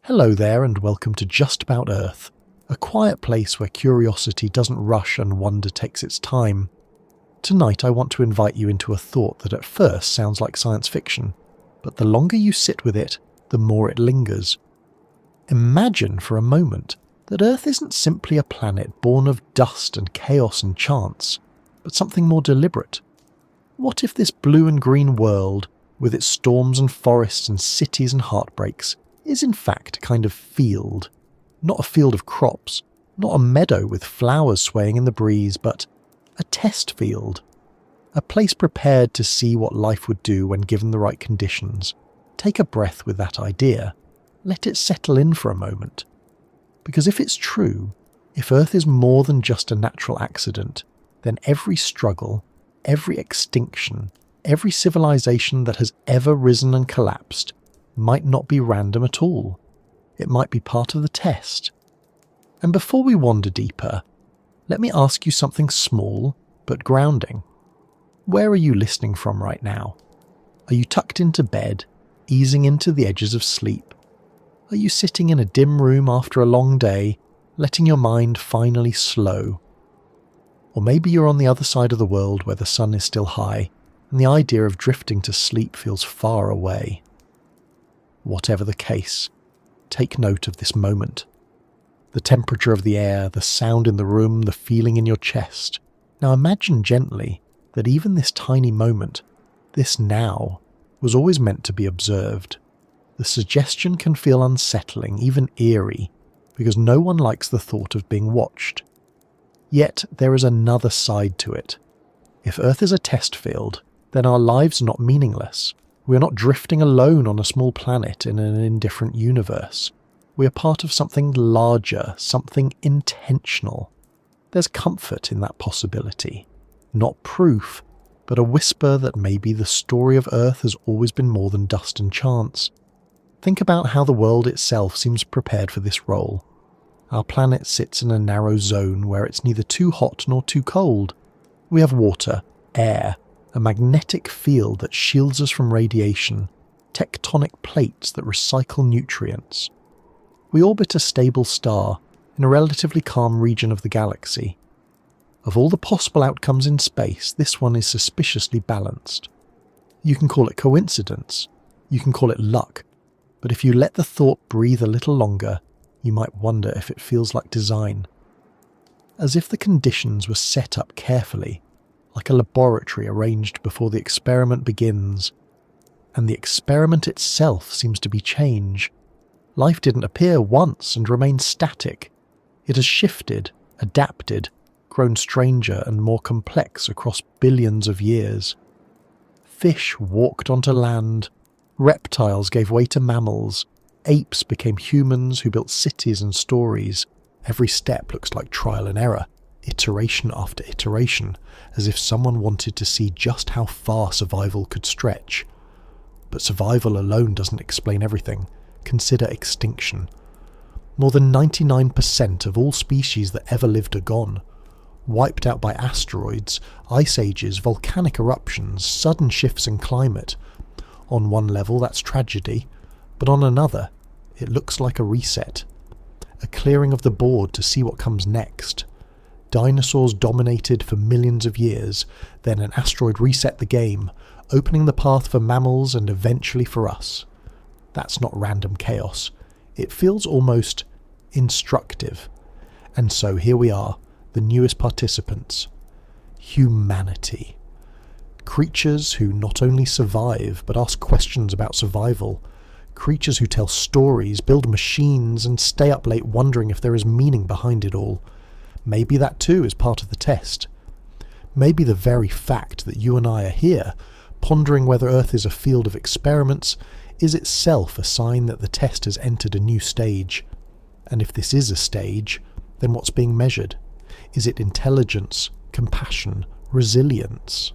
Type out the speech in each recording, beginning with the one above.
Hello there and welcome to Just About Earth, a quiet place where curiosity doesn't rush and wonder takes its time. Tonight I want to invite you into a thought that at first sounds like science fiction, but the longer you sit with it, the more it lingers. Imagine for a moment that Earth isn't simply a planet born of dust and chaos and chance, but something more deliberate. What if this blue and green world, with its storms and forests and cities and heartbreaks, is in fact a kind of field? Not a field of crops, not a meadow with flowers swaying in the breeze, but a test field. A place prepared to see what life would do when given the right conditions. Take a breath with that idea. Let it settle in for a moment. Because if it's true, if Earth is more than just a natural accident, then every struggle, every extinction, every civilization that has ever risen and collapsed might not be random at all. It might be part of the test. And before we wander deeper, let me ask you something small but grounding. Where are you listening from right now? Are you tucked into bed, easing into the edges of sleep? Are you sitting in a dim room after a long day, letting your mind finally slow? Or maybe you're on the other side of the world where the sun is still high, and the idea of drifting to sleep feels far away. Whatever the case, take note of this moment. The temperature of the air, the sound in the room, the feeling in your chest. Now imagine gently that even this tiny moment, this now, was always meant to be observed. The suggestion can feel unsettling, even eerie, because no one likes the thought of being watched. Yet there is another side to it. If Earth is a test field, then our lives are not meaningless. We are not drifting alone on a small planet in an indifferent universe. We are part of something larger, something intentional. There's comfort in that possibility. Not proof, but a whisper that maybe the story of Earth has always been more than dust and chance. Think about how the world itself seems prepared for this role. Our planet sits in a narrow zone where it's neither too hot nor too cold. We have water, air, a magnetic field that shields us from radiation, tectonic plates that recycle nutrients. We orbit a stable star in a relatively calm region of the galaxy. Of all the possible outcomes in space, this one is suspiciously balanced. You can call it coincidence, you can call it luck, but if you let the thought breathe a little longer, you might wonder if it feels like design. As if the conditions were set up carefully, like a laboratory arranged before the experiment begins. And the experiment itself seems to be change. Life didn't appear once and remain static. It has shifted, adapted, grown stranger and more complex across billions of years. Fish walked onto land, reptiles gave way to mammals, apes became humans who built cities and stories. Every step looks like trial and error, iteration after iteration, as if someone wanted to see just how far survival could stretch. But survival alone doesn't explain everything. Consider extinction. More than 99% of all species that ever lived are gone. Wiped out by asteroids, ice ages, volcanic eruptions, sudden shifts in climate. On one level that's tragedy, but on another, it looks like a reset. A clearing of the board to see what comes next. Dinosaurs dominated for millions of years, then an asteroid reset the game, opening the path for mammals and eventually for us. That's not random chaos. It feels almost instructive. And so here we are, the newest participants. Humanity. Creatures who not only survive, but ask questions about survival. Creatures who tell stories, build machines, and stay up late wondering if there is meaning behind it all. Maybe that too is part of the test. Maybe the very fact that you and I are here, pondering whether Earth is a field of experiments, is itself a sign that the test has entered a new stage. And if this is a stage, then what's being measured? Is it intelligence, compassion, resilience?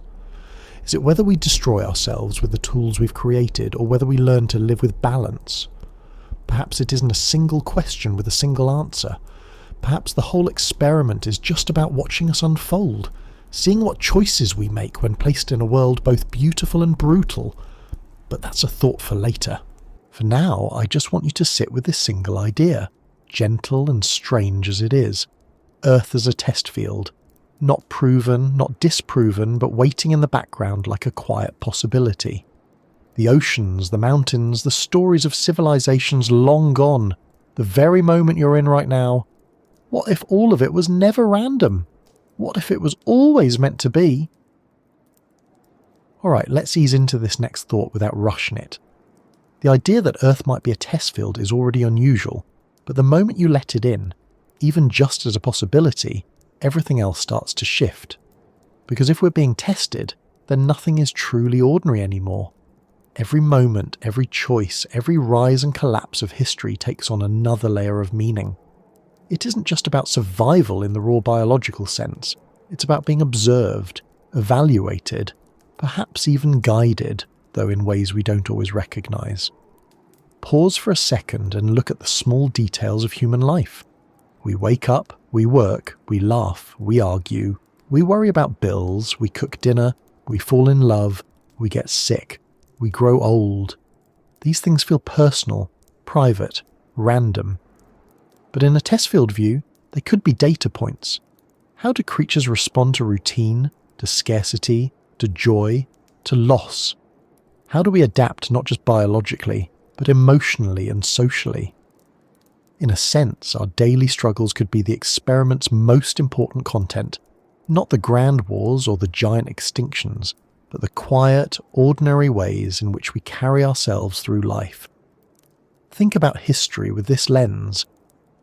Is it whether we destroy ourselves with the tools we've created, or whether we learn to live with balance? Perhaps it isn't a single question with a single answer. Perhaps the whole experiment is just about watching us unfold, seeing what choices we make when placed in a world both beautiful and brutal. But that's a thought for later. For now, I just want you to sit with this single idea, gentle and strange as it is. Earth as a test field. Not proven, not disproven, but waiting in the background like a quiet possibility. The oceans, the mountains, the stories of civilizations long gone, the very moment you're in right now. What if all of it was never random? What if it was always meant to be? Alright, let's ease into this next thought without rushing it. The idea that Earth might be a test field is already unusual, but the moment you let it in, even just as a possibility, everything else starts to shift. Because if we're being tested, then nothing is truly ordinary anymore. Every moment, every choice, every rise and collapse of history takes on another layer of meaning. It isn't just about survival in the raw biological sense. It's about being observed, evaluated, perhaps even guided, though in ways we don't always recognise. Pause for a second and look at the small details of human life. We wake up, we work, we laugh, we argue, we worry about bills, we cook dinner, we fall in love, we get sick, we grow old. These things feel personal, private, random. But in a test field view, they could be data points. How do creatures respond to routine, to scarcity, to joy, to loss? How do we adapt not just biologically, but emotionally and socially? In a sense, our daily struggles could be the experiment's most important content, not the grand wars or the giant extinctions, but the quiet, ordinary ways in which we carry ourselves through life. Think about history with this lens.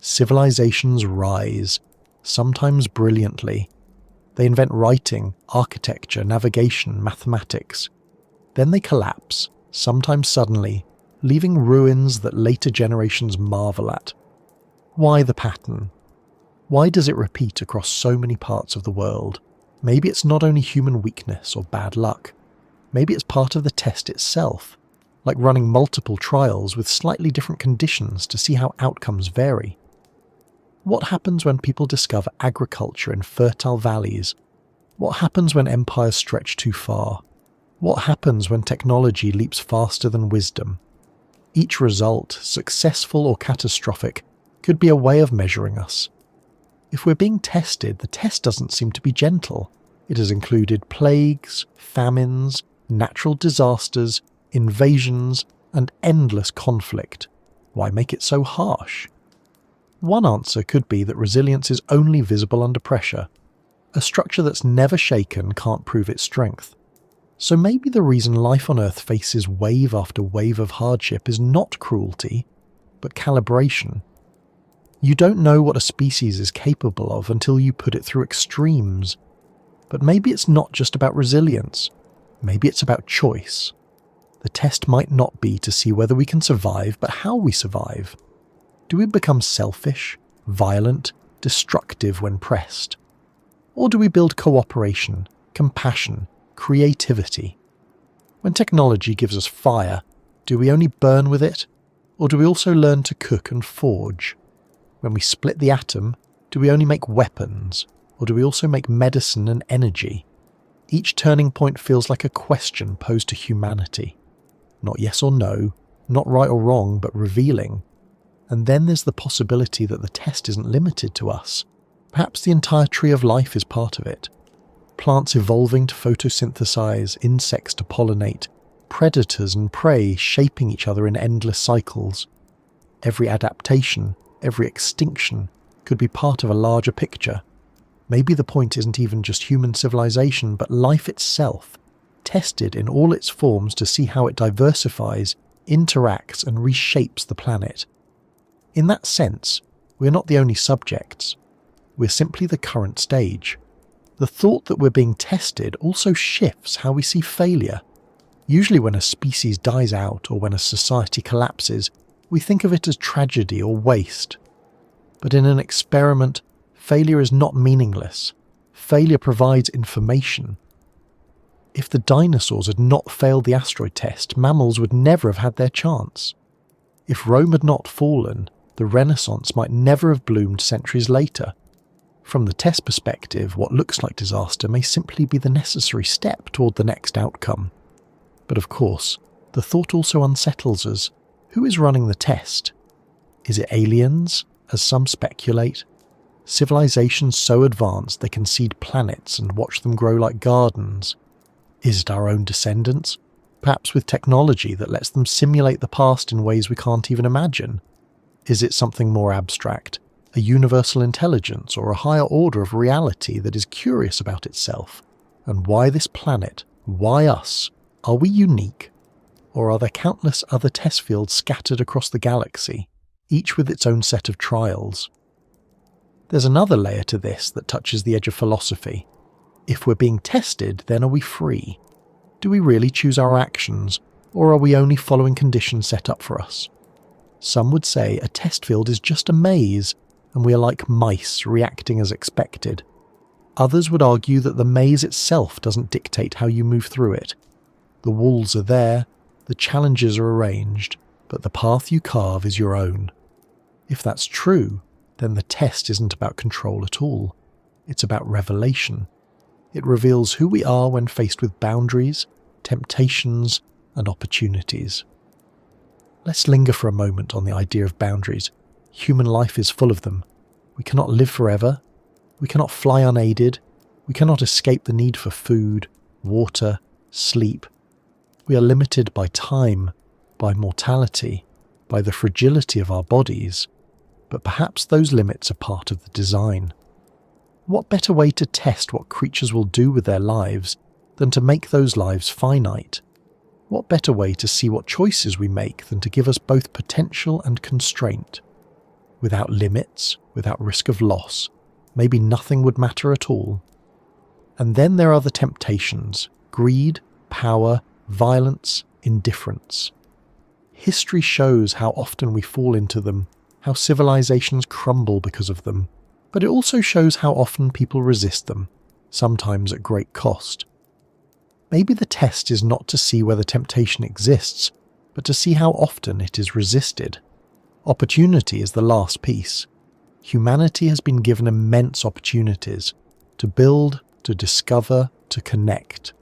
Civilizations rise, sometimes brilliantly. They invent writing, architecture, navigation, mathematics. Then they collapse, sometimes suddenly, leaving ruins that later generations marvel at. Why the pattern? Why does it repeat across so many parts of the world? Maybe it's not only human weakness or bad luck. Maybe it's part of the test itself, like running multiple trials with slightly different conditions to see how outcomes vary. What happens when people discover agriculture in fertile valleys? What happens when empires stretch too far? What happens when technology leaps faster than wisdom? Each result, successful or catastrophic, could be a way of measuring us. If we're being tested, the test doesn't seem to be gentle. It has included plagues, famines, natural disasters, invasions, and endless conflict. Why make it so harsh? One answer could be that resilience is only visible under pressure. A structure that's never shaken can't prove its strength. So maybe the reason life on Earth faces wave after wave of hardship is not cruelty, but calibration. You don't know what a species is capable of until you put it through extremes. But maybe it's not just about resilience. Maybe it's about choice. The test might not be to see whether we can survive, but how we survive. Do we become selfish, violent, destructive when pressed? Or do we build cooperation, compassion, creativity? When technology gives us fire, do we only burn with it? Or do we also learn to cook and forge? When we split the atom, do we only make weapons? Or do we also make medicine and energy? Each turning point feels like a question posed to humanity. Not yes or no, not right or wrong, but revealing. And then there's the possibility that the test isn't limited to us. Perhaps the entire tree of life is part of it. Plants evolving to photosynthesize, insects to pollinate, predators and prey shaping each other in endless cycles. Every adaptation, every extinction could be part of a larger picture. Maybe the point isn't even just human civilization, but life itself, tested in all its forms to see how it diversifies, interacts and reshapes the planet. In that sense, we're not the only subjects. We're simply the current stage. The thought that we're being tested also shifts how we see failure. Usually when a species dies out or when a society collapses, we think of it as tragedy or waste. But in an experiment, failure is not meaningless. Failure provides information. If the dinosaurs had not failed the asteroid test, mammals would never have had their chance. If Rome had not fallen, the Renaissance might never have bloomed centuries later. From the test perspective, what looks like disaster may simply be the necessary step toward the next outcome. But of course, the thought also unsettles us. Who is running the test? Is it aliens, as some speculate? Civilizations so advanced they can seed planets and watch them grow like gardens? Is it our own descendants? Perhaps with technology that lets them simulate the past in ways we can't even imagine? Is it something more abstract, a universal intelligence or a higher order of reality that is curious about itself? And why this planet? Why us? Are we unique? Or are there countless other test fields scattered across the galaxy, each with its own set of trials? There's another layer to this that touches the edge of philosophy. If we're being tested, then are we free? Do we really choose our actions, or are we only following conditions set up for us? Some would say a test field is just a maze, and we are like mice reacting as expected. Others would argue that the maze itself doesn't dictate how you move through it. The walls are there, the challenges are arranged, but the path you carve is your own. If that's true, then the test isn't about control at all. It's about revelation. It reveals who we are when faced with boundaries, temptations, and opportunities. Let's linger for a moment on the idea of boundaries. Human life is full of them. We cannot live forever. We cannot fly unaided. We cannot escape the need for food, water, sleep. We are limited by time, by mortality, by the fragility of our bodies. But perhaps those limits are part of the design. What better way to test what creatures will do with their lives than to make those lives finite? What better way to see what choices we make than to give us both potential and constraint? Without limits, without risk of loss, maybe nothing would matter at all. And then there are the temptations: greed, power, violence, indifference. History shows how often we fall into them, how civilizations crumble because of them, but it also shows how often people resist them, sometimes at great cost. Maybe the test is not to see whether temptation exists, but to see how often it is resisted. Opportunity is the last piece. Humanity has been given immense opportunities to build, to discover, to connect.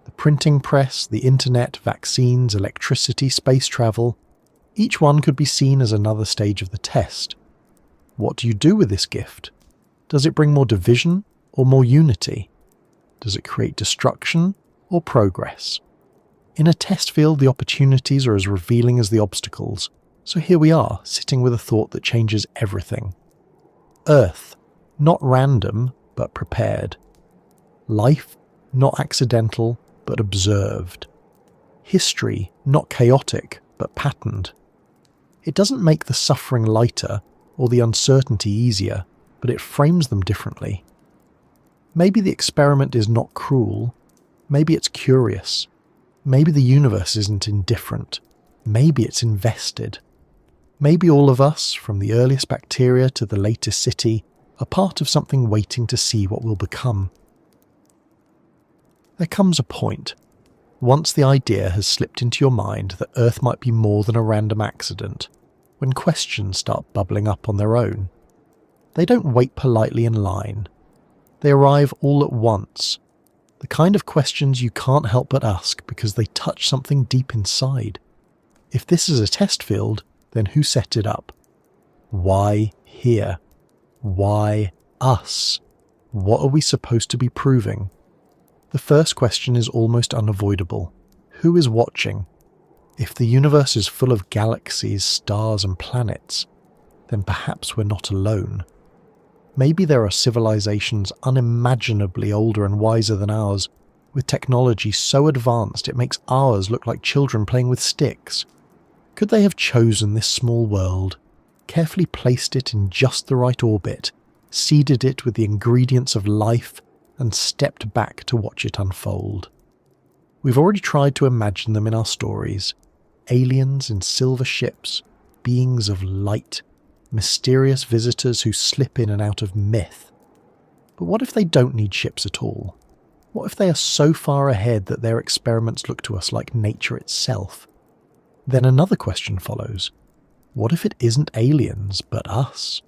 The printing press, the internet, vaccines, electricity, space travel, each one could be seen as another stage of the test. What do you do with this gift? Does it bring more division or more unity? Does it create destruction or progress? In a test field, the opportunities are as revealing as the obstacles, so here we are, sitting with a thought that changes everything. Earth, not random, but prepared. Life, not accidental, but observed. History, not chaotic, but patterned. It doesn't make the suffering lighter or the uncertainty easier, but it frames them differently. Maybe the experiment is not cruel. Maybe it's curious. Maybe the universe isn't indifferent. Maybe it's invested. Maybe all of us, from the earliest bacteria to the latest city, are part of something waiting to see what will become. There comes a point, once the idea has slipped into your mind that Earth might be more than a random accident, when questions start bubbling up on their own. They don't wait politely in line. They arrive all at once. The kind of questions you can't help but ask because they touch something deep inside. If this is a test field, then who set it up? Why here? Why us? What are we supposed to be proving? The first question is almost unavoidable. Who is watching? If the universe is full of galaxies, stars and planets, then perhaps we're not alone. Maybe there are civilizations unimaginably older and wiser than ours, with technology so advanced it makes ours look like children playing with sticks. Could they have chosen this small world, carefully placed it in just the right orbit, seeded it with the ingredients of life, and stepped back to watch it unfold? We've already tried to imagine them in our stories. Aliens in silver ships, beings of light, mysterious visitors who slip in and out of myth. But what if they don't need ships at all? What if they are so far ahead that their experiments look to us like nature itself? Then another question follows. What if it isn't aliens, but us?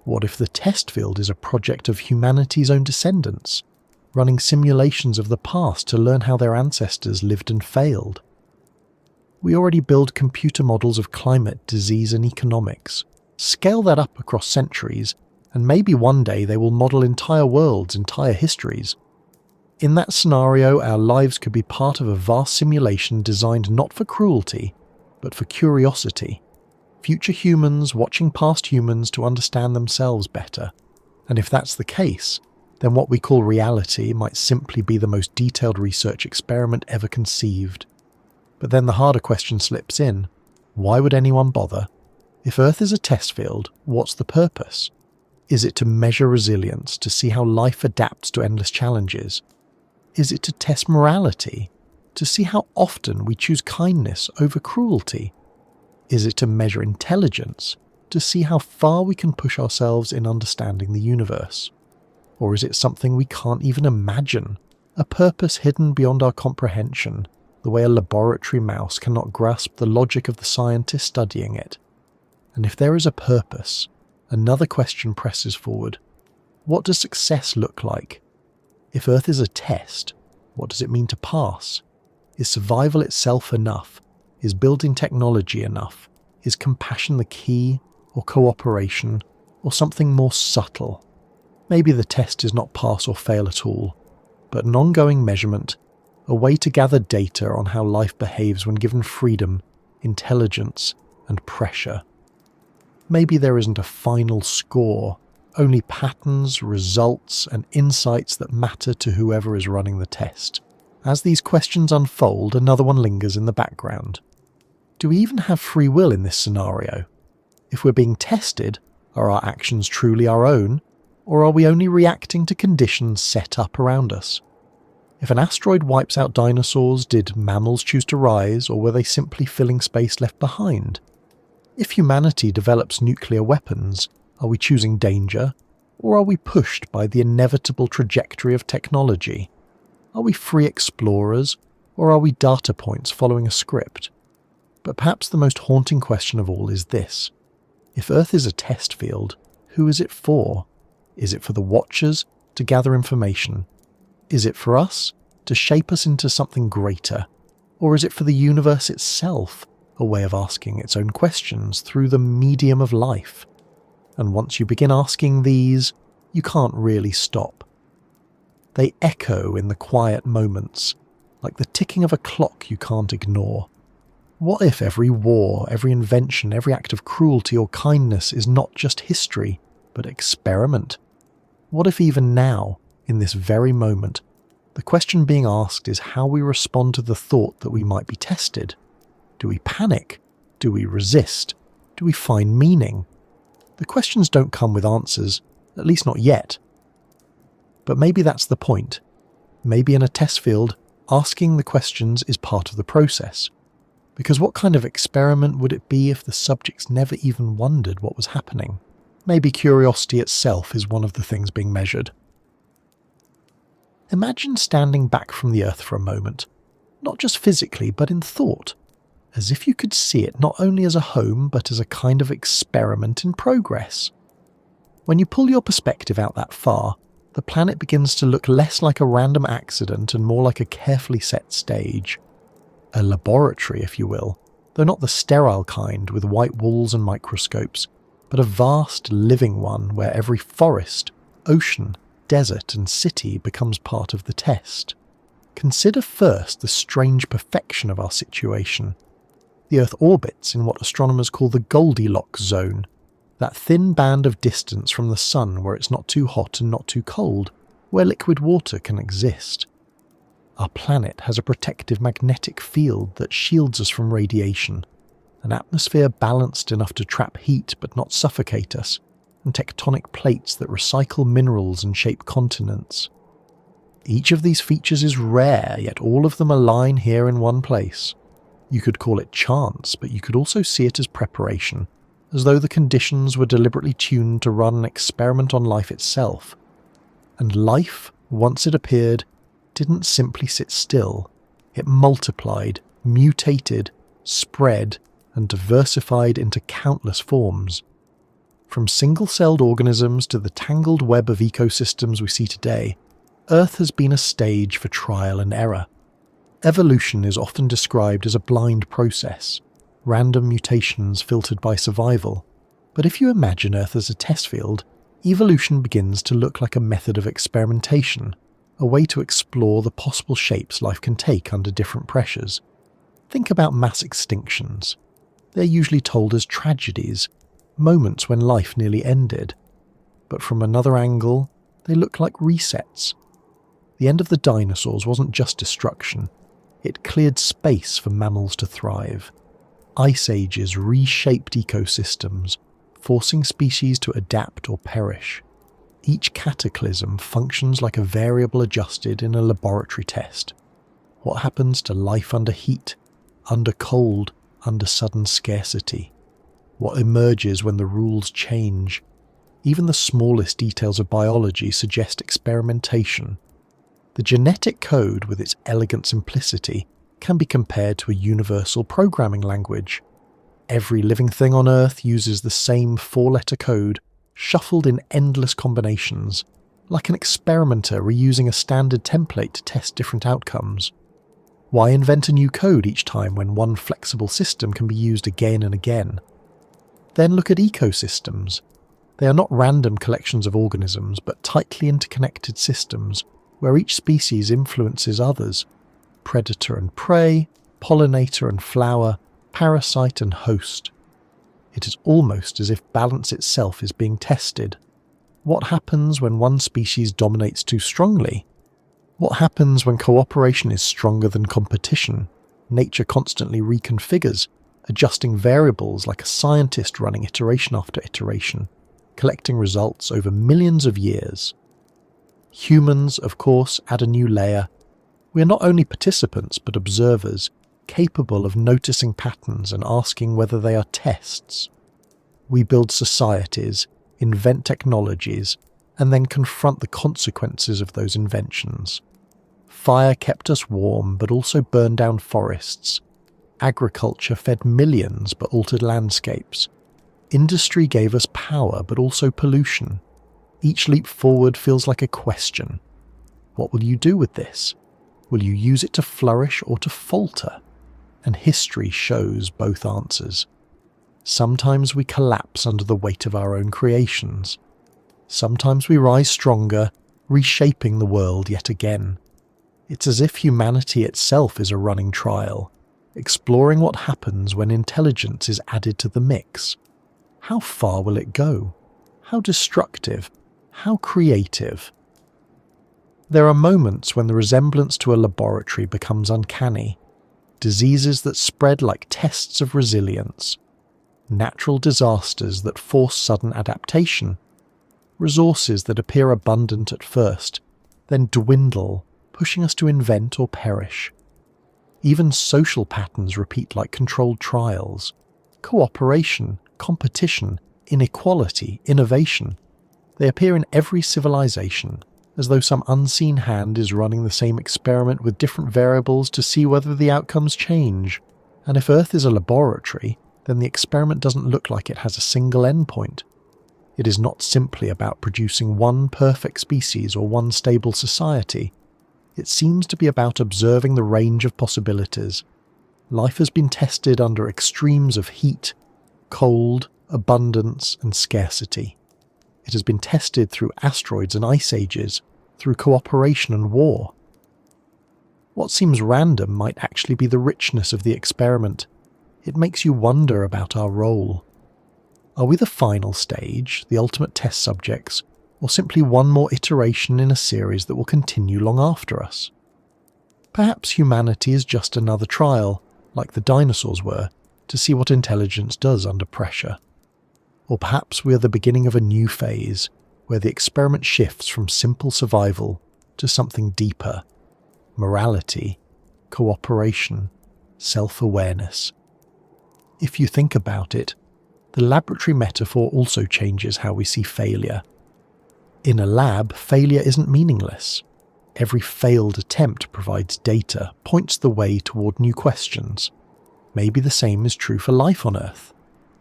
What if the test field is a project of humanity's own descendants, running simulations of the past to learn how their ancestors lived and failed? We already build computer models of climate, disease and economics. Scale that up across centuries, and maybe one day they will model entire worlds, entire histories. In that scenario, our lives could be part of a vast simulation designed not for cruelty, but for curiosity. Future humans watching past humans to understand themselves better. And if that's the case, then what we call reality might simply be the most detailed research experiment ever conceived. But then the harder question slips in. Why would anyone bother? If Earth is a test field, what's the purpose? Is it to measure resilience, to see how life adapts to endless challenges? Is it to test morality, to see how often we choose kindness over cruelty? Is it to measure intelligence, to see how far we can push ourselves in understanding the universe? Or is it something we can't even imagine, a purpose hidden beyond our comprehension, the way a laboratory mouse cannot grasp the logic of the scientist studying it? And if there is a purpose, another question presses forward. What does success look like? If Earth is a test, what does it mean to pass? Is survival itself enough? Is building technology enough? Is compassion the key, or cooperation, or something more subtle? Maybe the test is not pass or fail at all, but an ongoing measurement, a way to gather data on how life behaves when given freedom, intelligence, and pressure. Maybe there isn't a final score, only patterns, results, and insights that matter to whoever is running the test. As these questions unfold, another one lingers in the background. Do we even have free will in this scenario? If we're being tested, are our actions truly our own, or are we only reacting to conditions set up around us? If an asteroid wipes out dinosaurs, did mammals choose to rise, or were they simply filling space left behind? If humanity develops nuclear weapons, are we choosing danger, or are we pushed by the inevitable trajectory of technology? Are we free explorers, or are we data points following a script? But perhaps the most haunting question of all is this. If Earth is a test field, who is it for? Is it for the watchers to gather information? Is it for us to shape us into something greater? Or is it for the universe itself, a way of asking its own questions through the medium of life? And once you begin asking these, you can't really stop. They echo in the quiet moments, like the ticking of a clock you can't ignore. What if every war, every invention, every act of cruelty or kindness is not just history, but experiment? What if even now, in this very moment, the question being asked is how we respond to the thought that we might be tested? Do we panic? Do we resist? Do we find meaning? The questions don't come with answers, at least not yet. But maybe that's the point. Maybe in a test field, asking the questions is part of the process. Because what kind of experiment would it be if the subjects never even wondered what was happening? Maybe curiosity itself is one of the things being measured. Imagine standing back from the Earth for a moment, not just physically but in thought, as if you could see it not only as a home but as a kind of experiment in progress. When you pull your perspective out that far, the planet begins to look less like a random accident and more like a carefully set stage. A laboratory, if you will, though not the sterile kind with white walls and microscopes, but a vast living one where every forest, ocean, desert and city becomes part of the test. Consider first the strange perfection of our situation. The Earth orbits in what astronomers call the Goldilocks zone, that thin band of distance from the sun where it's not too hot and not too cold, where liquid water can exist. Our planet has a protective magnetic field that shields us from radiation, an atmosphere balanced enough to trap heat but not suffocate us, and tectonic plates that recycle minerals and shape continents. Each of these features is rare, yet all of them align here in one place. You could call it chance, but you could also see it as preparation, as though the conditions were deliberately tuned to run an experiment on life itself. And life, once it appeared, didn't simply sit still. It multiplied, mutated, spread, and diversified into countless forms. From single-celled organisms to the tangled web of ecosystems we see today, Earth has been a stage for trial and error. Evolution is often described as a blind process, random mutations filtered by survival. But if you imagine Earth as a test field, evolution begins to look like a method of experimentation, a way to explore the possible shapes life can take under different pressures. Think about mass extinctions. They're usually told as tragedies, moments when life nearly ended. But from another angle, they look like resets. The end of the dinosaurs wasn't just destruction. It cleared space for mammals to thrive. Ice ages reshaped ecosystems, forcing species to adapt or perish. Each cataclysm functions like a variable adjusted in a laboratory test. What happens to life under heat, under cold, under sudden scarcity? What emerges when the rules change? Even the smallest details of biology suggest experimentation. The genetic code, with its elegant simplicity, can be compared to a universal programming language. Every living thing on Earth uses the same four-letter code, shuffled in endless combinations, like an experimenter reusing a standard template to test different outcomes. Why invent a new code each time when one flexible system can be used again and again? Then look at ecosystems. They are not random collections of organisms, but tightly interconnected systems, where each species influences others. Predator and prey, pollinator and flower, parasite and host. It is almost as if balance itself is being tested. What happens when one species dominates too strongly? What happens when cooperation is stronger than competition? Nature constantly reconfigures, adjusting variables like a scientist running iteration after iteration, collecting results over millions of years. Humans, of course, add a new layer. We are not only participants but observers, capable of noticing patterns and asking whether they are tests. We build societies, invent technologies, and then confront the consequences of those inventions. Fire kept us warm but also burned down forests. Agriculture fed millions but altered landscapes. Industry gave us power but also pollution. Each leap forward feels like a question. What will you do with this? Will you use it to flourish or to falter? And history shows both answers. Sometimes we collapse under the weight of our own creations. Sometimes we rise stronger, reshaping the world yet again. It's as if humanity itself is a running trial, exploring what happens when intelligence is added to the mix. How far will it go? How destructive? How creative? There are moments when the resemblance to a laboratory becomes uncanny. Diseases that spread like tests of resilience. Natural disasters that force sudden adaptation. Resources that appear abundant at first, then dwindle, pushing us to invent or perish. Even social patterns repeat like controlled trials. Cooperation, competition, inequality, innovation. They appear in every civilization, as though some unseen hand is running the same experiment with different variables to see whether the outcomes change. And if Earth is a laboratory, then the experiment doesn't look like it has a single endpoint. It is not simply about producing one perfect species or one stable society. It seems to be about observing the range of possibilities. Life has been tested under extremes of heat, cold, abundance, and scarcity. It has been tested through asteroids and ice ages, through cooperation and war. What seems random might actually be the richness of the experiment. It makes you wonder about our role. Are we the final stage, the ultimate test subjects, or simply one more iteration in a series that will continue long after us? Perhaps humanity is just another trial, like the dinosaurs were, to see what intelligence does under pressure. Or perhaps we are the beginning of a new phase, where the experiment shifts from simple survival to something deeper. Morality, cooperation, self-awareness. If you think about it, the laboratory metaphor also changes how we see failure. In a lab, failure isn't meaningless. Every failed attempt provides data, points the way toward new questions. Maybe the same is true for life on Earth.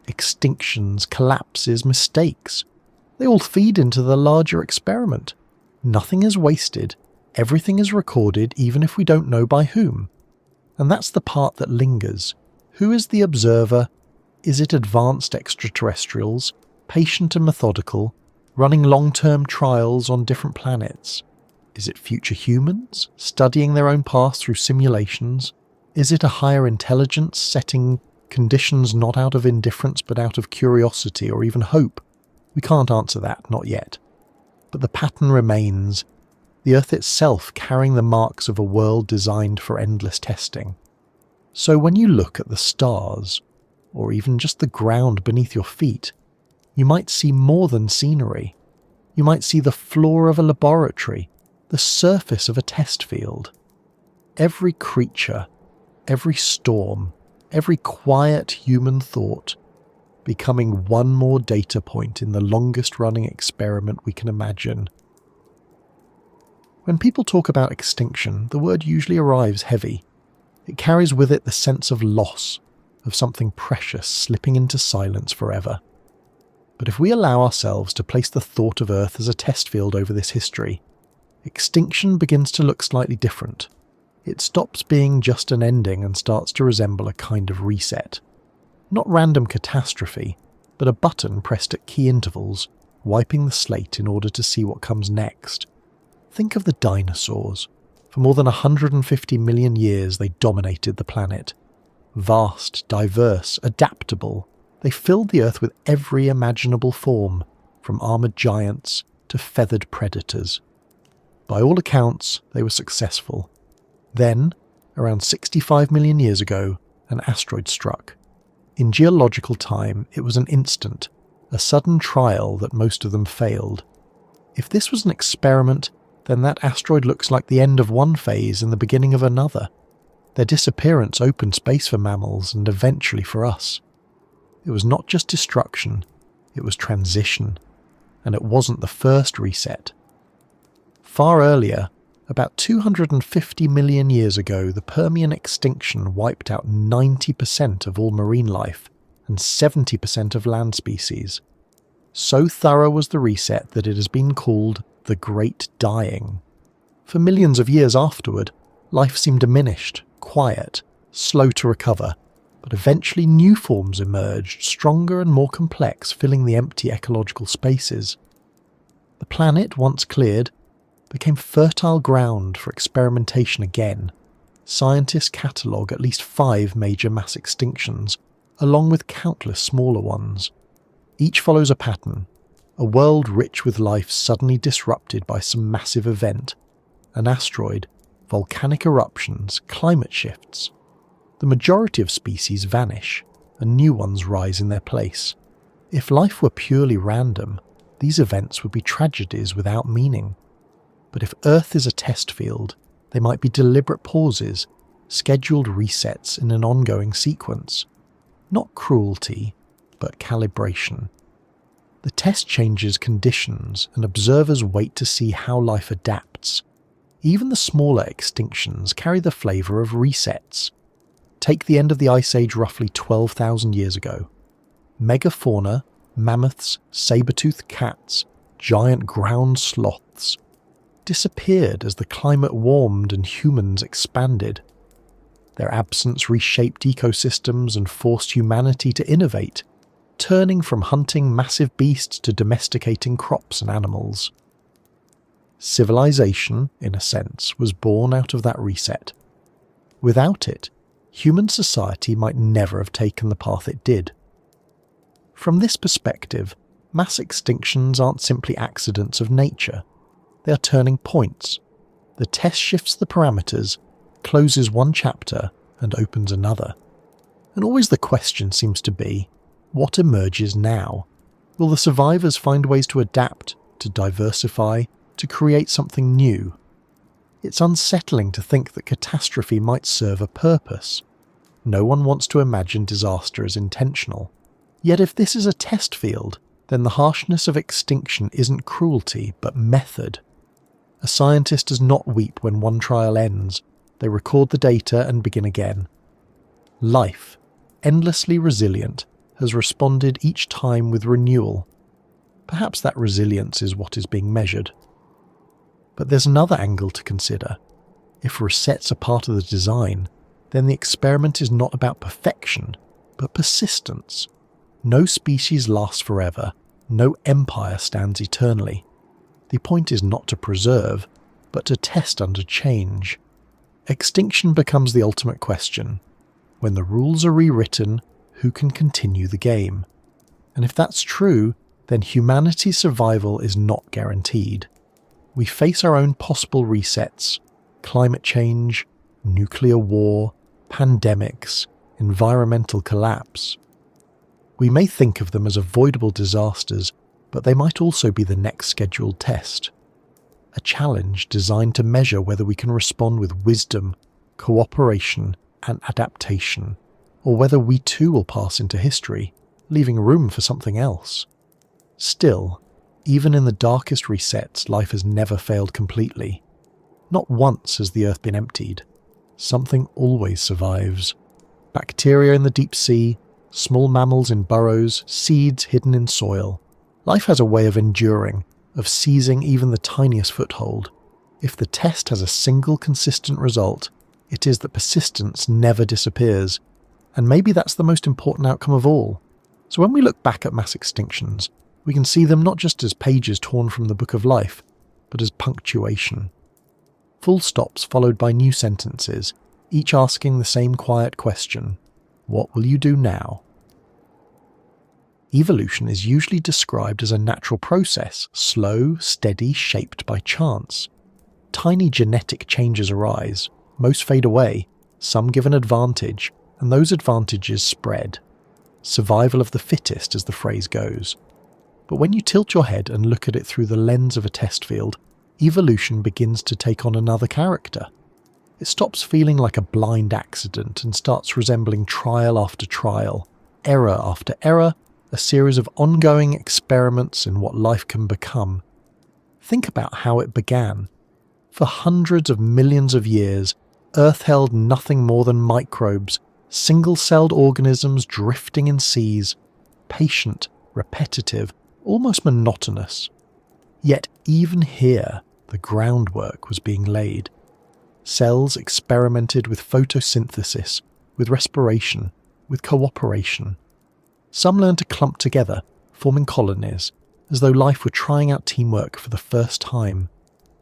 Extinctions, collapses, mistakes. They all feed into the larger experiment. Nothing is wasted. Everything is recorded even if we don't know by whom. And that's the part that lingers. Who is the observer? Is it advanced extraterrestrials, patient and methodical, running long-term trials on different planets? Is it future humans, studying their own past through simulations? Is it a higher intelligence setting conditions not out of indifference but out of curiosity or even hope? We can't answer that, not yet. But the pattern remains, the Earth itself carrying the marks of a world designed for endless testing. So when you look at the stars, or even just the ground beneath your feet, you might see more than scenery. You might see the floor of a laboratory, the surface of a test field. Every creature, every storm, every quiet human thought, becoming one more data point in the longest-running experiment we can imagine. When people talk about extinction, the word usually arrives heavy. It carries with it the sense of loss, of something precious slipping into silence forever. But if we allow ourselves to place the thought of Earth as a test field over this history, extinction begins to look slightly different. It stops being just an ending and starts to resemble a kind of reset. Not random catastrophe, but a button pressed at key intervals, wiping the slate in order to see what comes next. Think of the dinosaurs. For more than 150 million years they dominated the planet. Vast, diverse, adaptable, they filled the Earth with every imaginable form, from armoured giants to feathered predators. By all accounts, they were successful. Then, around 65 million years ago, an asteroid struck. In geological time, it was an instant, a sudden trial that most of them failed. If this was an experiment, then that asteroid looks like the end of one phase and the beginning of another. Their disappearance opened space for mammals and eventually for us. It was not just destruction, it was transition, and it wasn't the first reset. Far earlier, about 250 million years ago, the Permian extinction wiped out 90% of all marine life and 70% of land species. So thorough was the reset that it has been called the Great Dying. For millions of years afterward, life seemed diminished, quiet, slow to recover, but eventually new forms emerged, stronger and more complex, filling the empty ecological spaces. The planet, once cleared, became fertile ground for experimentation again. Scientists catalogue at least 5 major mass extinctions, along with countless smaller ones. Each follows a pattern, a world rich with life suddenly disrupted by some massive event, an asteroid, volcanic eruptions, climate shifts. The majority of species vanish, and new ones rise in their place. If life were purely random, these events would be tragedies without meaning. But if Earth is a test field, they might be deliberate pauses, scheduled resets in an ongoing sequence. Not cruelty, but calibration. The test changes conditions, and observers wait to see how life adapts. Even the smaller extinctions carry the flavour of resets. Take the end of the Ice Age roughly 12,000 years ago. Megafauna, mammoths, saber-toothed cats, giant ground sloths, disappeared as the climate warmed and humans expanded. Their absence reshaped ecosystems and forced humanity to innovate, turning from hunting massive beasts to domesticating crops and animals. Civilization, in a sense, was born out of that reset. Without it, human society might never have taken the path it did. From this perspective, mass extinctions aren't simply accidents of nature. They are turning points. The test shifts the parameters, closes one chapter, and opens another. And always the question seems to be, what emerges now? Will the survivors find ways to adapt, to diversify, to create something new? It's unsettling to think that catastrophe might serve a purpose. No one wants to imagine disaster as intentional. Yet if this is a test field, then the harshness of extinction isn't cruelty, but method. A scientist does not weep when one trial ends. They record the data and begin again. Life, endlessly resilient, has responded each time with renewal. Perhaps that resilience is what is being measured. But there's another angle to consider. If resets are part of the design, then the experiment is not about perfection, but persistence. No species lasts forever, no empire stands eternally. The point is not to preserve, but to test under change. Extinction becomes the ultimate question. When the rules are rewritten, who can continue the game? And if that's true, then humanity's survival is not guaranteed. We face our own possible resets: climate change, nuclear war, pandemics, environmental collapse. We may think of them as avoidable disasters, but they might also be the next scheduled test. A challenge designed to measure whether we can respond with wisdom, cooperation, and adaptation, or whether we too will pass into history, leaving room for something else. Still, even in the darkest resets, life has never failed completely. Not once has the Earth been emptied. Something always survives. Bacteria in the deep sea, small mammals in burrows, seeds hidden in soil. Life has a way of enduring, of seizing even the tiniest foothold. If the test has a single consistent result, it is that persistence never disappears. And maybe that's the most important outcome of all. So when we look back at mass extinctions, we can see them not just as pages torn from the book of life, but as punctuation. Full stops followed by new sentences, each asking the same quiet question: what will you do now? Evolution is usually described as a natural process, slow, steady, shaped by chance. Tiny genetic changes arise, most fade away, some give an advantage, and those advantages spread. Survival of the fittest, as the phrase goes. But when you tilt your head and look at it through the lens of a test field, evolution begins to take on another character. It stops feeling like a blind accident and starts resembling trial after trial, error after error, a series of ongoing experiments in what life can become. Think about how it began. For hundreds of millions of years, Earth held nothing more than microbes, single-celled organisms drifting in seas, patient, repetitive, almost monotonous. Yet even here, the groundwork was being laid. Cells experimented with photosynthesis, with respiration, with cooperation. Some learned to clump together, forming colonies, as though life were trying out teamwork for the first time.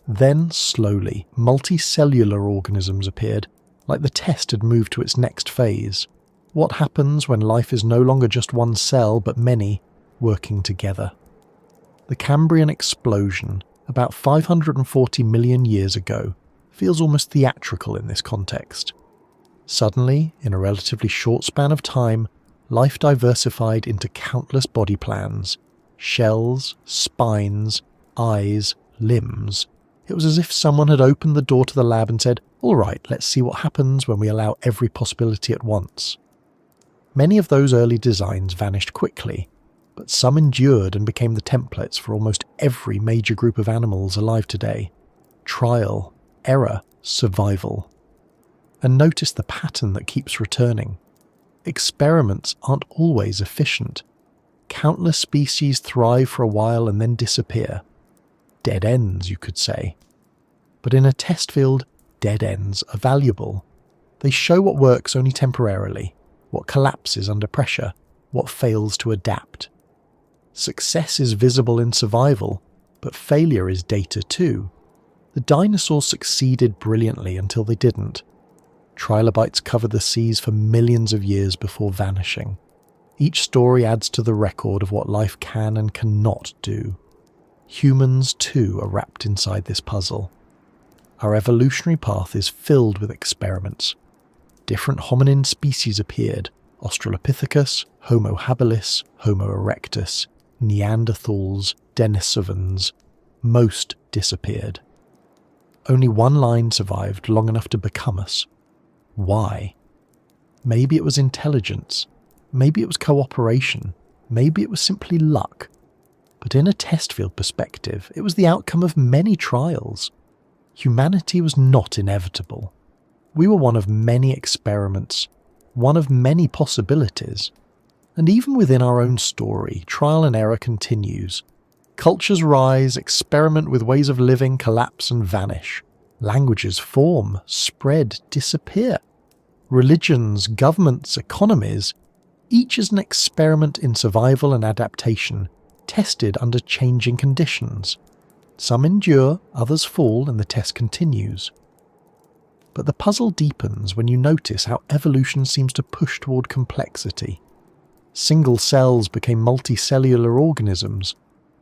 Then, slowly, multicellular organisms appeared, like the test had moved to its next phase. What happens when life is no longer just one cell, but many, working together? The Cambrian explosion, about 540 million years ago, feels almost theatrical in this context. Suddenly, in a relatively short span of time, life diversified into countless body plans, shells, spines, eyes, limbs. It was as if someone had opened the door to the lab and said, "All right, let's see what happens when we allow every possibility at once." Many of those early designs vanished quickly, but some endured and became the templates for almost every major group of animals alive today. Trial, error, survival. And notice the pattern that keeps returning. Experiments aren't always efficient. Countless species thrive for a while and then disappear. Dead ends, you could say. But in a test field, dead ends are valuable. They show what works only temporarily, what collapses under pressure, what fails to adapt. Success is visible in survival, but failure is data too. The dinosaurs succeeded brilliantly until they didn't. Trilobites covered the seas for millions of years before vanishing. Each story adds to the record of what life can and cannot do. Humans too are wrapped inside this puzzle. Our evolutionary path is filled with experiments. Different hominin species appeared: Australopithecus, Homo habilis, Homo erectus, Neanderthals, Denisovans. Most disappeared. Only one line survived long enough to become us. Why? Maybe it was intelligence. Maybe it was cooperation. Maybe it was simply luck. But in a test field perspective, it was the outcome of many trials. Humanity was not inevitable. We were one of many experiments, one of many possibilities. And even within our own story, trial and error continues. Cultures rise, experiment with ways of living, collapse and vanish. Languages form, spread, disappear. Religions, governments, economies, each is an experiment in survival and adaptation, tested under changing conditions. Some endure, others fall, and the test continues. But the puzzle deepens when you notice how evolution seems to push toward complexity. Single cells became multicellular organisms.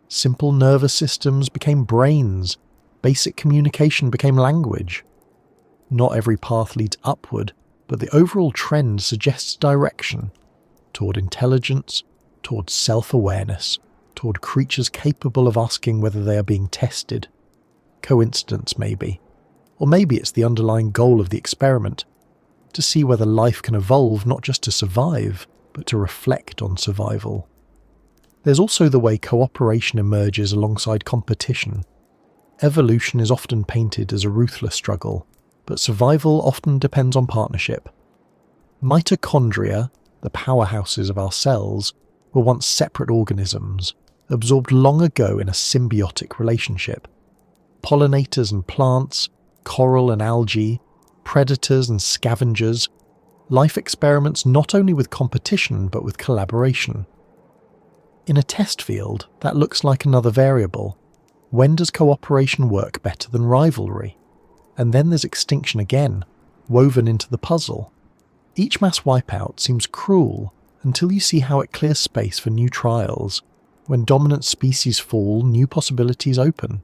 Simple nervous systems became brains. Basic communication became language. Not every path leads upward, but the overall trend suggests direction toward intelligence, toward self-awareness, toward creatures capable of asking whether they are being tested. Coincidence, maybe. Or maybe it's the underlying goal of the experiment, to see whether life can evolve not just to survive, but to reflect on survival. There's also the way cooperation emerges alongside competition. Evolution is often painted as a ruthless struggle, but survival often depends on partnership. Mitochondria, the powerhouses of our cells, were once separate organisms, absorbed long ago in a symbiotic relationship. Pollinators and plants, coral and algae, predators and scavengers, life experiments not only with competition but with collaboration. In a test field, that looks like another variable. When does cooperation work better than rivalry? And then there's extinction again, woven into the puzzle. Each mass wipeout seems cruel until you see how it clears space for new trials. When dominant species fall, new possibilities open.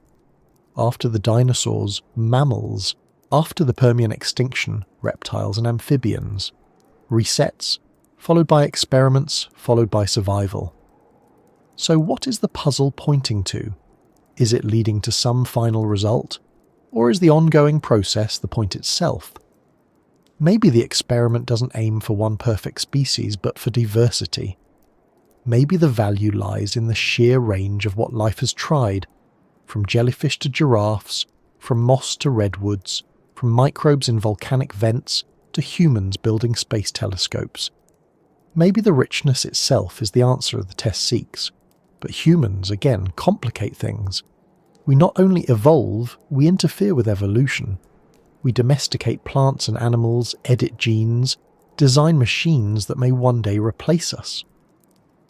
After the dinosaurs, mammals. After the Permian extinction, reptiles and amphibians. Resets, followed by experiments, followed by survival. So what is the puzzle pointing to? Is it leading to some final result? Or is the ongoing process the point itself? Maybe the experiment doesn't aim for one perfect species, but for diversity. Maybe the value lies in the sheer range of what life has tried, from jellyfish to giraffes, from moss to redwoods, from microbes in volcanic vents to humans building space telescopes. Maybe the richness itself is the answer the test seeks, but humans, again, complicate things. We not only evolve, we interfere with evolution. We domesticate plants and animals, edit genes, design machines that may one day replace us.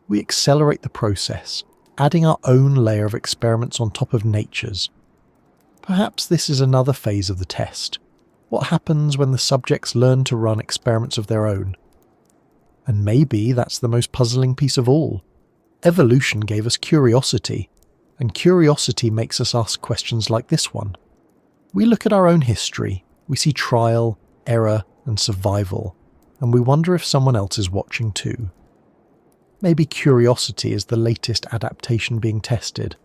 We accelerate the process, adding our own layer of experiments on top of nature's. Perhaps this is another phase of the test. What happens when the subjects learn to run experiments of their own? And maybe that's the most puzzling piece of all. Evolution gave us curiosity, and curiosity makes us ask questions like this one. We look at our own history, we see trial, error, and survival, and we wonder if someone else is watching too. Maybe curiosity is the latest adaptation being tested.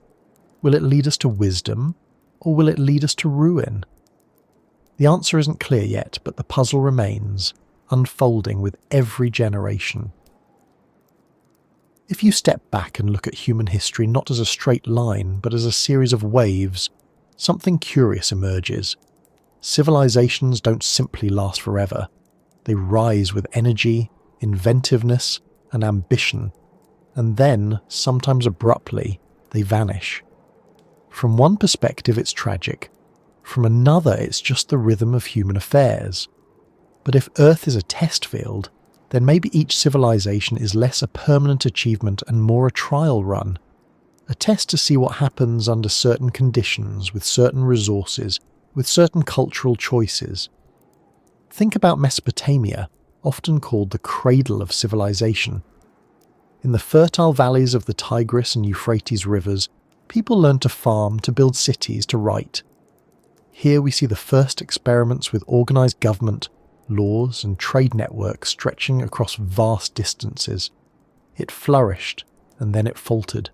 Will it lead us to wisdom, or will it lead us to ruin? The answer isn't clear yet, but the puzzle remains, unfolding with every generation. If you step back and look at human history not as a straight line, but as a series of waves, something curious emerges. Civilizations don't simply last forever. They rise with energy, inventiveness, and ambition, and then, sometimes abruptly, they vanish. From one perspective it's tragic, from another it's just the rhythm of human affairs. But if Earth is a test field, then maybe each civilization is less a permanent achievement and more a trial run, a test to see what happens under certain conditions, with certain resources, with certain cultural choices. Think about Mesopotamia, often called the cradle of civilization. In the fertile valleys of the Tigris and Euphrates rivers, people learned to farm, to build cities, to write. Here we see the first experiments with organized government, laws and trade networks stretching across vast distances. It flourished, and then it faltered.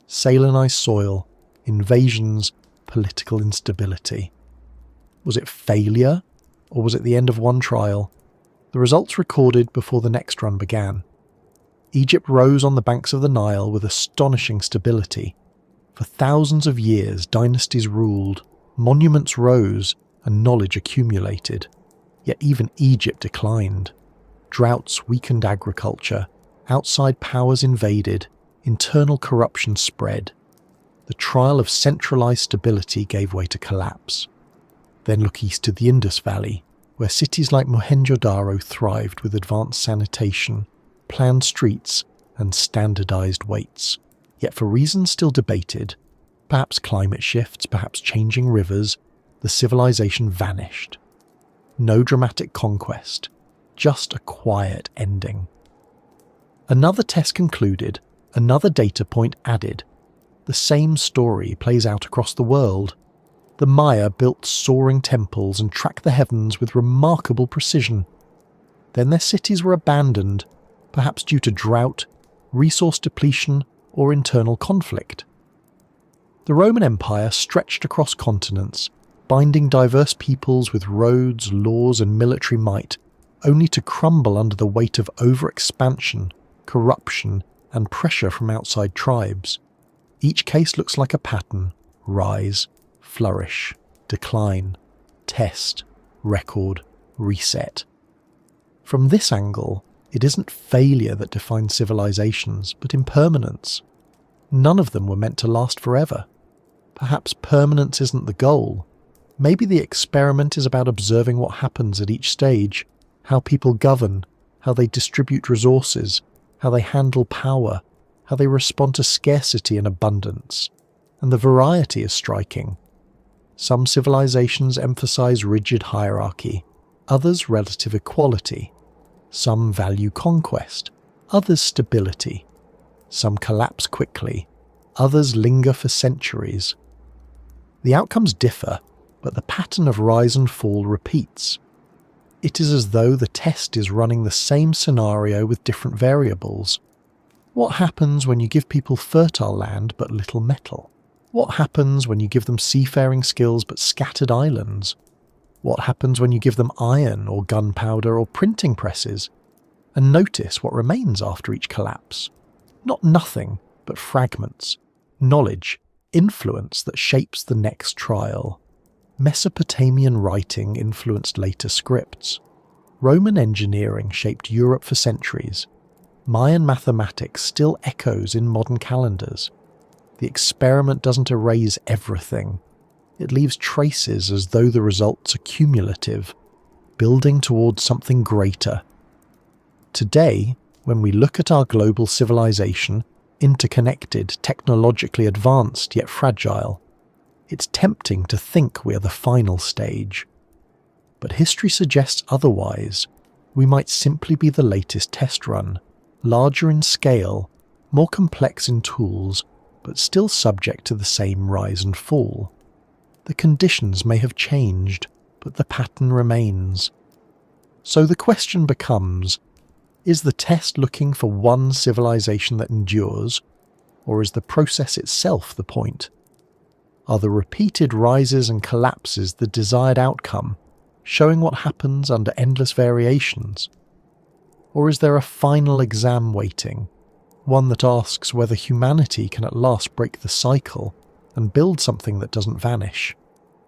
Salinized soil, invasions, political instability. Was it failure, or was it the end of one trial? The results recorded before the next run began. Egypt rose on the banks of the Nile with astonishing stability. For thousands of years, dynasties ruled, monuments rose, and knowledge accumulated. Yet even Egypt declined. Droughts weakened agriculture, outside powers invaded, internal corruption spread. The trial of centralized stability gave way to collapse. Then look east to the Indus Valley, where cities like Mohenjo-Daro thrived with advanced sanitation, planned streets, and standardized weights. Yet for reasons still debated, perhaps climate shifts, perhaps changing rivers, the civilization vanished. No dramatic conquest, just a quiet ending. Another test concluded, another data point added. The same story plays out across the world. The Maya built soaring temples and tracked the heavens with remarkable precision. Then their cities were abandoned, perhaps due to drought, resource depletion, or internal conflict. The Roman Empire stretched across continents, binding diverse peoples with roads, laws, and military might, only to crumble under the weight of overexpansion, corruption, and pressure from outside tribes. Each case looks like a pattern: rise, flourish, decline, test, record, reset. From this angle, it isn't failure that defines civilizations, but impermanence. None of them were meant to last forever. Perhaps permanence isn't the goal. Maybe the experiment is about observing what happens at each stage, how people govern, how they distribute resources, how they handle power, how they respond to scarcity and abundance. And the variety is striking. Some civilizations emphasize rigid hierarchy, others relative equality. Some value conquest, others stability. Some collapse quickly, others linger for centuries. The outcomes differ, but the pattern of rise and fall repeats. It is as though the test is running the same scenario with different variables. What happens when you give people fertile land but little metal? What happens when you give them seafaring skills but scattered islands? What happens when you give them iron or gunpowder or printing presses? And notice what remains after each collapse. Not nothing, but fragments, knowledge, influence that shapes the next trial. Mesopotamian writing influenced later scripts. Roman engineering shaped Europe for centuries. Mayan mathematics still echoes in modern calendars. The experiment doesn't erase everything. It leaves traces as though the results are cumulative, building towards something greater. Today, when we look at our global civilization, interconnected, technologically advanced yet fragile, it's tempting to think we are the final stage. But history suggests otherwise. We might simply be the latest test run, larger in scale, more complex in tools, but still subject to the same rise and fall. The conditions may have changed, but the pattern remains. So the question becomes, is the test looking for one civilization that endures, or is the process itself the point? Are the repeated rises and collapses the desired outcome, showing what happens under endless variations? Or is there a final exam waiting, one that asks whether humanity can at last break the cycle and build something that doesn't vanish?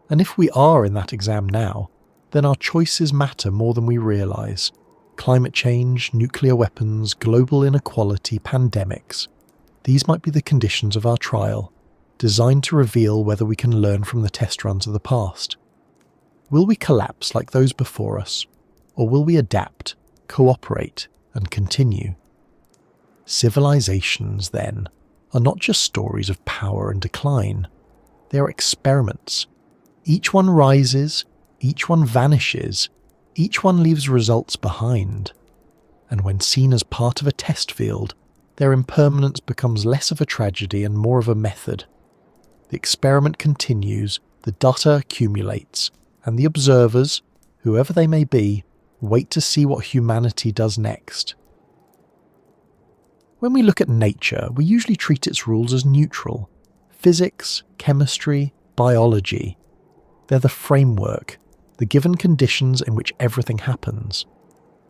And if we are in that exam now, then our choices matter more than we realise. Climate change, nuclear weapons, global inequality, pandemics. These might be the conditions of our trial, designed to reveal whether we can learn from the test runs of the past. Will we collapse like those before us, or will we adapt, cooperate, and continue? Civilizations, then, are not just stories of power and decline. They are experiments. Each one rises, each one vanishes, each one leaves results behind. And when seen as part of a test field, their impermanence becomes less of a tragedy and more of a method. The experiment continues, the data accumulates, and the observers, whoever they may be, wait to see what humanity does next. When we look at nature, we usually treat its rules as neutral. Physics, chemistry, biology. They're the framework, the given conditions in which everything happens.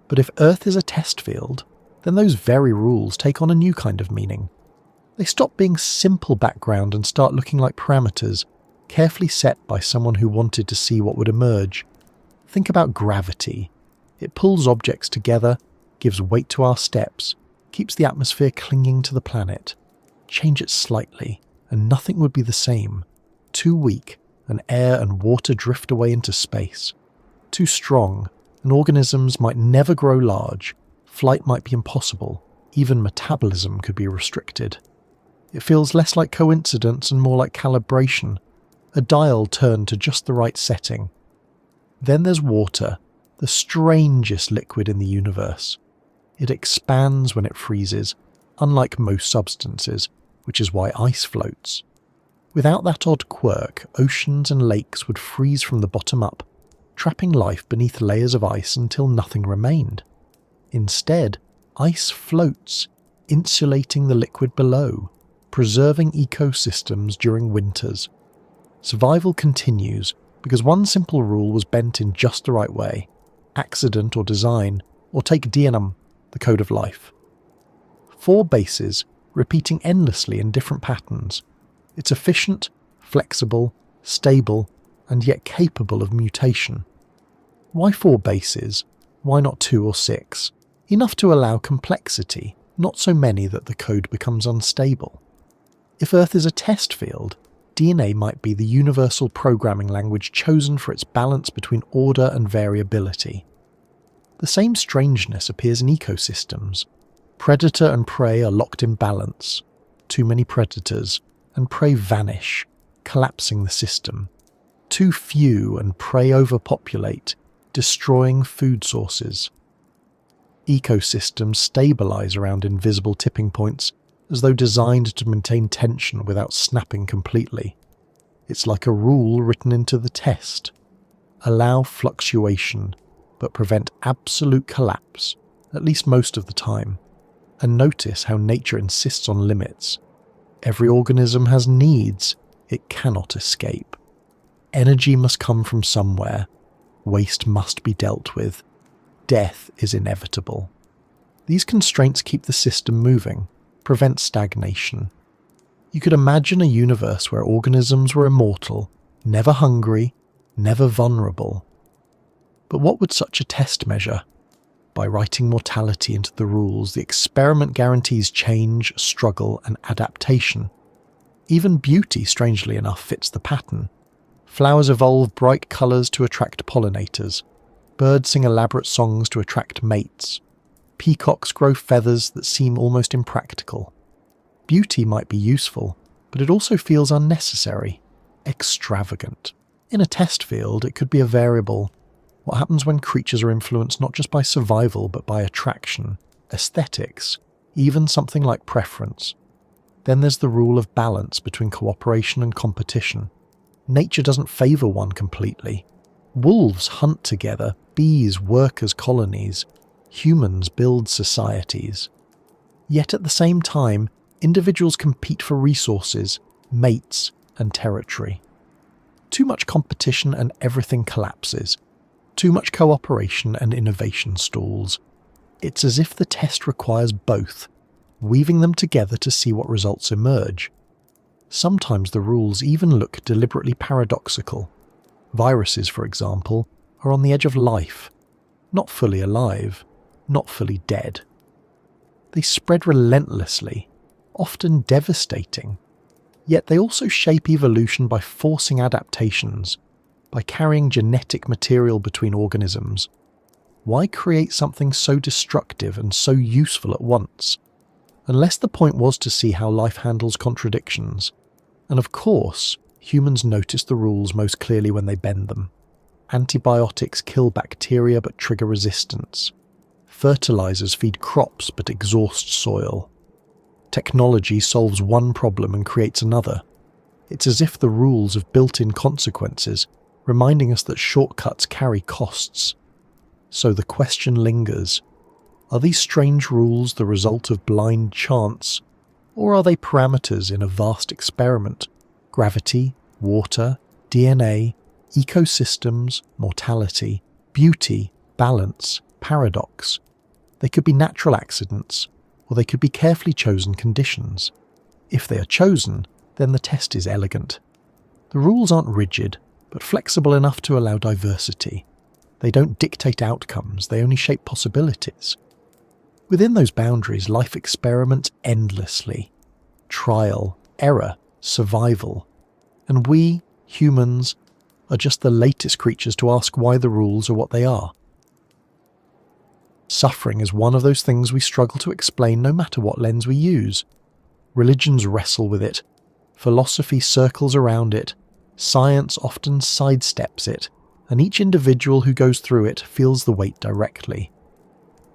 But if Earth is a test field, then those very rules take on a new kind of meaning. They stop being simple background and start looking like parameters, carefully set by someone who wanted to see what would emerge. Think about gravity. It pulls objects together, gives weight to our steps, keeps the atmosphere clinging to the planet. Change it slightly, and nothing would be the same. Too weak, and air and water drift away into space. too strong, and organisms might never grow large, flight might be impossible, even metabolism could be restricted. It feels less like coincidence and more like calibration, a dial turned to just the right setting. Then there's water, the strangest liquid in the universe. It expands when it freezes, unlike most substances, which is why ice floats. Without that odd quirk, oceans and lakes would freeze from the bottom up, trapping life beneath layers of ice until nothing remained. Instead, ice floats, insulating the liquid below, preserving ecosystems during winters. Survival continues because one simple rule was bent in just the right way: accident or design, or take DNM, the code of life. 4 bases, repeating endlessly in different patterns. It's efficient, flexible, stable, and yet capable of mutation. Why 4 bases? Why not 2 or 6? Enough to allow complexity, not so many that the code becomes unstable. If Earth is a test field, DNA might be the universal programming language chosen for its balance between order and variability. The same strangeness appears in ecosystems. Predator and prey are locked in balance. Too many predators, and prey vanish, collapsing the system. Too few and prey overpopulate, destroying food sources. Ecosystems stabilize around invisible tipping points, as though designed to maintain tension without snapping completely. It's like a rule written into the test. Allow fluctuation, but prevent absolute collapse, at least most of the time. And notice how nature insists on limits. Every organism has needs it cannot escape. Energy must come from somewhere. Waste must be dealt with. Death is inevitable. These constraints keep the system moving, prevent stagnation. You could imagine a universe where organisms were immortal, never hungry, never vulnerable. But what would such a test measure? By writing mortality into the rules, the experiment guarantees change, struggle, and adaptation. Even beauty, strangely enough, fits the pattern. Flowers evolve bright colours to attract pollinators. Birds sing elaborate songs to attract mates. Peacocks grow feathers that seem almost impractical. Beauty might be useful, but it also feels unnecessary, extravagant. In a test field, it could be a variable. What happens when creatures are influenced not just by survival but by attraction, aesthetics, even something like preference? Then there's the rule of balance between cooperation and competition. Nature doesn't favour one completely. Wolves hunt together, bees work as colonies, humans build societies. Yet at the same time, individuals compete for resources, mates, and territory. Too much competition and everything collapses. Too much cooperation and innovation stalls. It's as if the test requires both, weaving them together to see what results emerge. Sometimes the rules even look deliberately paradoxical. Viruses, for example, are on the edge of life, not fully alive, not fully dead. They spread relentlessly, often devastating, yet they also shape evolution by forcing adaptations, by carrying genetic material between organisms. Why create something so destructive and so useful at once? Unless the point was to see how life handles contradictions. And of course, humans notice the rules most clearly when they bend them. Antibiotics kill bacteria but trigger resistance. Fertilizers feed crops but exhaust soil. Technology solves one problem and creates another. It's as if the rules have built-in consequences, reminding us that shortcuts carry costs. So the question lingers: are these strange rules the result of blind chance, or are they parameters in a vast experiment? Gravity, water, DNA, ecosystems, mortality, beauty, balance, paradox. They could be natural accidents, or they could be carefully chosen conditions. If they are chosen, then the test is elegant. The rules aren't rigid, but flexible enough to allow diversity. They don't dictate outcomes, they only shape possibilities. Within those boundaries, life experiments endlessly. Trial, error, survival. And we, humans, are just the latest creatures to ask why the rules are what they are. Suffering is one of those things we struggle to explain no matter what lens we use. Religions wrestle with it, philosophy circles around it, science often sidesteps it, and each individual who goes through it feels the weight directly.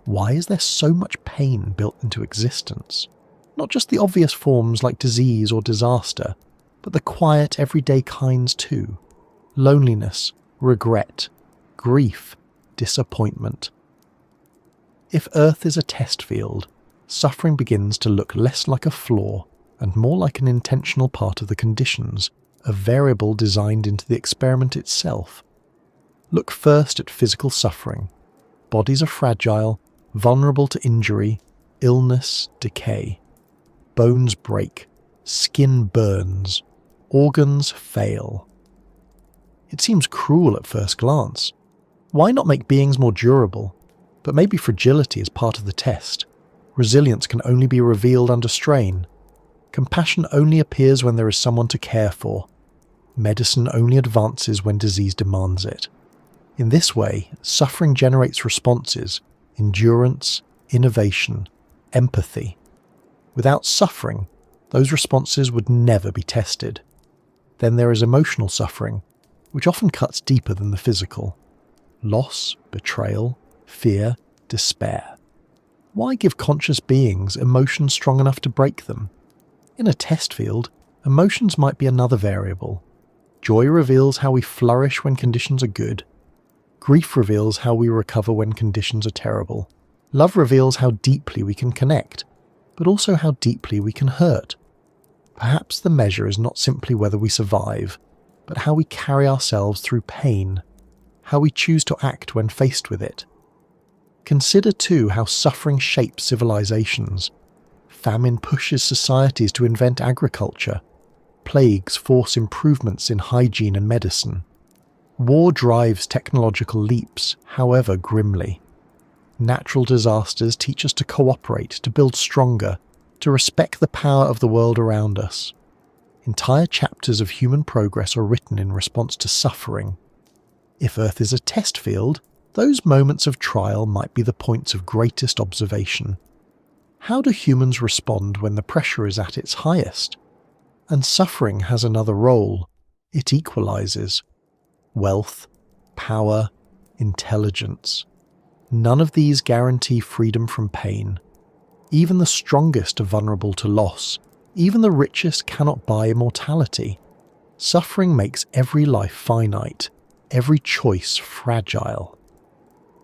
Why is there so much pain built into existence? Not just the obvious forms like disease or disaster, but the quiet, everyday kinds too. Loneliness, regret, grief, disappointment. If Earth is a test field, suffering begins to look less like a flaw and more like an intentional part of the conditions, a variable designed into the experiment itself. Look first at physical suffering. Bodies are fragile, vulnerable to injury, illness, decay. Bones break, skin burns, organs fail. It seems cruel at first glance. Why not make beings more durable? But maybe fragility is part of the test. Resilience can only be revealed under strain. Compassion only appears when there is someone to care for. Medicine only advances when disease demands it. In this way, suffering generates responses: endurance, innovation, empathy. Without suffering, those responses would never be tested. Then there is emotional suffering, which often cuts deeper than the physical. Loss, betrayal, fear, despair. Why give conscious beings emotions strong enough to break them? In a test field, emotions might be another variable. Joy reveals how we flourish when conditions are good. Grief reveals how we recover when conditions are terrible. Love reveals how deeply we can connect, but also how deeply we can hurt. Perhaps the measure is not simply whether we survive, but how we carry ourselves through pain, how we choose to act when faced with it. Consider too how suffering shapes civilizations. Famine pushes societies to invent agriculture. Plagues force improvements in hygiene and medicine. War drives technological leaps, however grimly. Natural disasters teach us to cooperate, to build stronger, to respect the power of the world around us. Entire chapters of human progress are written in response to suffering. If Earth is a test field, those moments of trial might be the points of greatest observation. How do humans respond when the pressure is at its highest? And suffering has another role. It equalizes. Wealth, power, intelligence. None of these guarantee freedom from pain. Even the strongest are vulnerable to loss. Even the richest cannot buy immortality. Suffering makes every life finite, every choice fragile.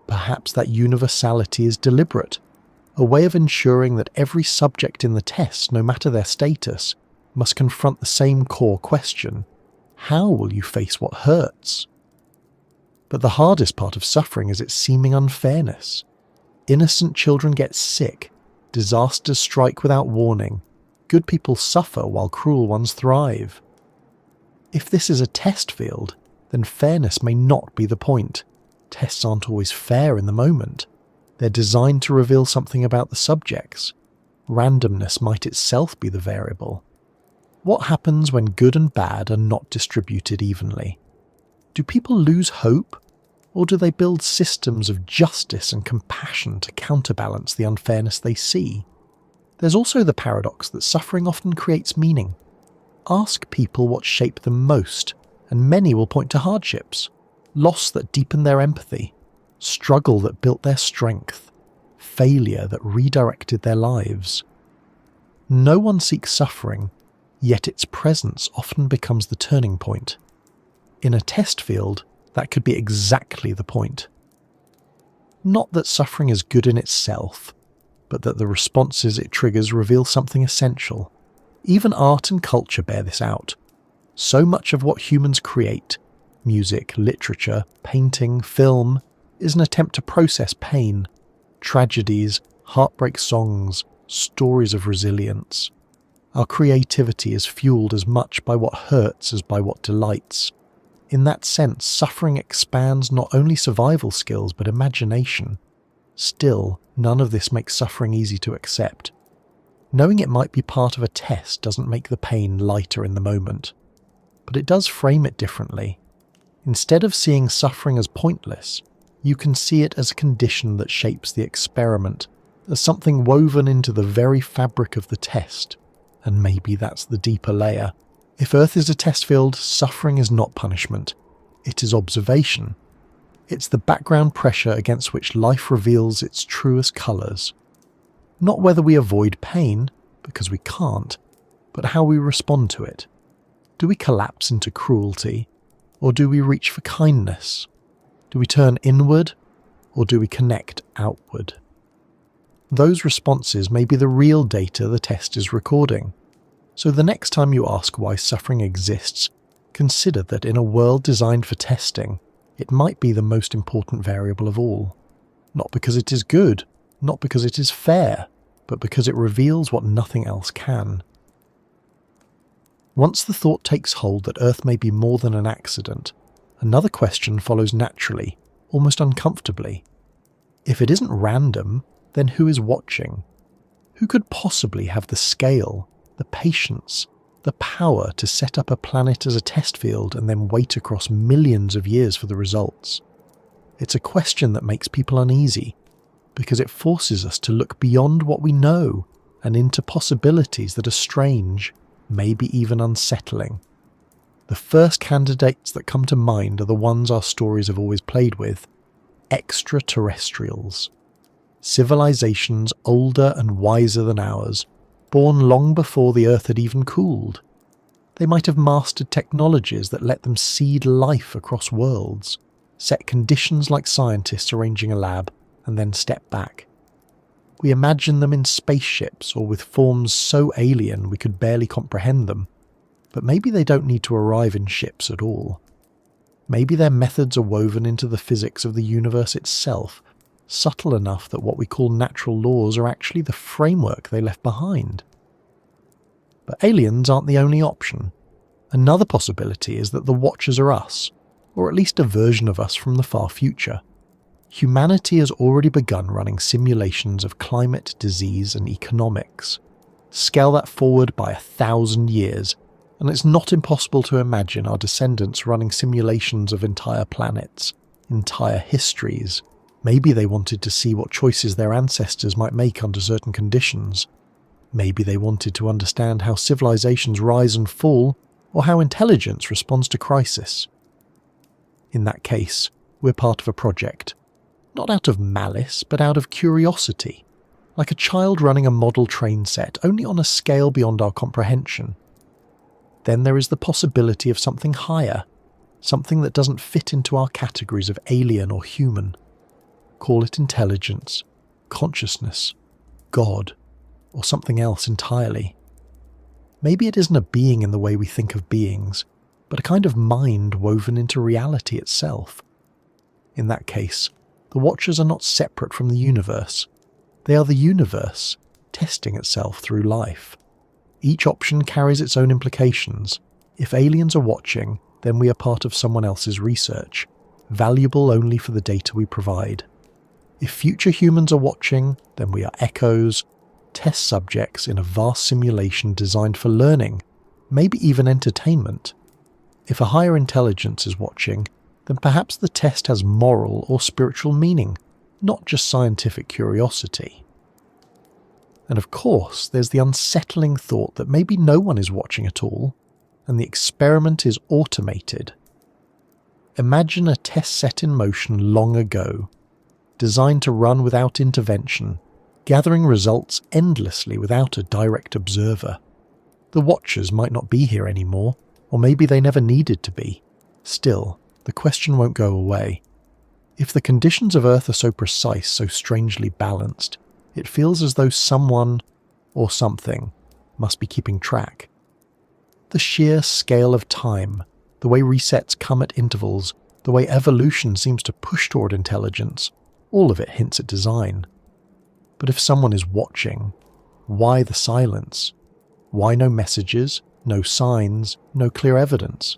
Perhaps that universality is deliberate, a way of ensuring that every subject in the test, no matter their status, must confront the same core question: how will you face what hurts? But the hardest part of suffering is its seeming unfairness. Innocent children get sick, disasters strike without warning, good people suffer while cruel ones thrive. If this is a test field, then fairness may not be the point. Tests aren't always fair in the moment. They're designed to reveal something about the subjects. Randomness might itself be the variable. What happens when good and bad are not distributed evenly? Do people lose hope, or do they build systems of justice and compassion to counterbalance the unfairness they see? There's also the paradox that suffering often creates meaning. Ask people what shaped them most, and many will point to hardships, loss that deepened their empathy, struggle that built their strength, failure that redirected their lives. No one seeks suffering, yet its presence often becomes the turning point. In a test field, that could be exactly the point. Not that suffering is good in itself, but that the responses it triggers reveal something essential. Even art and culture bear this out. So much of what humans create, music, literature, painting, film, is an attempt to process pain, tragedies, heartbreak songs, stories of resilience. Our creativity is fueled as much by what hurts as by what delights. In that sense, suffering expands not only survival skills but imagination. Still, none of this makes suffering easy to accept. Knowing it might be part of a test doesn't make the pain lighter in the moment, but it does frame it differently. Instead of seeing suffering as pointless, you can see it as a condition that shapes the experiment, as something woven into the very fabric of the test. And maybe that's the deeper layer. If Earth is a test field, suffering is not punishment. It is observation. It's the background pressure against which life reveals its truest colours. Not whether we avoid pain, because we can't, but how we respond to it. Do we collapse into cruelty, or do we reach for kindness? Do we turn inward, or do we connect outward? Those responses may be the real data the test is recording. So the next time you ask why suffering exists, consider that in a world designed for testing, it might be the most important variable of all. Not because it is good, not because it is fair, but because it reveals what nothing else can. Once the thought takes hold that Earth may be more than an accident, another question follows naturally, almost uncomfortably. If it isn't random, then who is watching? Who could possibly have the scale, the patience, the power to set up a planet as a test field and then wait across millions of years for the results? It's a question that makes people uneasy, because it forces us to look beyond what we know and into possibilities that are strange, maybe even unsettling. The first candidates that come to mind are the ones our stories have always played with: extraterrestrials. Civilizations older and wiser than ours, born long before the Earth had even cooled. They might have mastered technologies that let them seed life across worlds, set conditions like scientists arranging a lab, and then step back. We imagine them in spaceships or with forms so alien we could barely comprehend them, but maybe they don't need to arrive in ships at all. Maybe their methods are woven into the physics of the universe itself, subtle enough that what we call natural laws are actually the framework they left behind. But aliens aren't the only option. Another possibility is that the Watchers are us, or at least a version of us from the far future. Humanity has already begun running simulations of climate, disease, and economics. Scale that forward by 1,000 years, and it's not impossible to imagine our descendants running simulations of entire planets, entire histories. Maybe they wanted to see what choices their ancestors might make under certain conditions. Maybe they wanted to understand how civilizations rise and fall, or how intelligence responds to crisis. In that case, we're part of a project. Not out of malice, but out of curiosity. Like a child running a model train set, only on a scale beyond our comprehension. Then there is the possibility of something higher, something that doesn't fit into our categories of alien or human. Call it intelligence, consciousness, God, or something else entirely. Maybe it isn't a being in the way we think of beings, but a kind of mind woven into reality itself. In that case, the Watchers are not separate from the universe. They are the universe, testing itself through life. Each option carries its own implications. If aliens are watching, then we are part of someone else's research, valuable only for the data we provide. If future humans are watching, then we are echoes, test subjects in a vast simulation designed for learning, maybe even entertainment. If a higher intelligence is watching, then perhaps the test has moral or spiritual meaning, not just scientific curiosity. And of course, there's the unsettling thought that maybe no one is watching at all, and the experiment is automated. Imagine a test set in motion long ago, designed to run without intervention, gathering results endlessly without a direct observer. The Watchers might not be here anymore, or maybe they never needed to be. Still, the question won't go away. If the conditions of Earth are so precise, so strangely balanced, it feels as though someone, or something, must be keeping track. The sheer scale of time, the way resets come at intervals, the way evolution seems to push toward intelligence, all of it hints at design. But if someone is watching, why the silence? Why no messages, no signs, no clear evidence?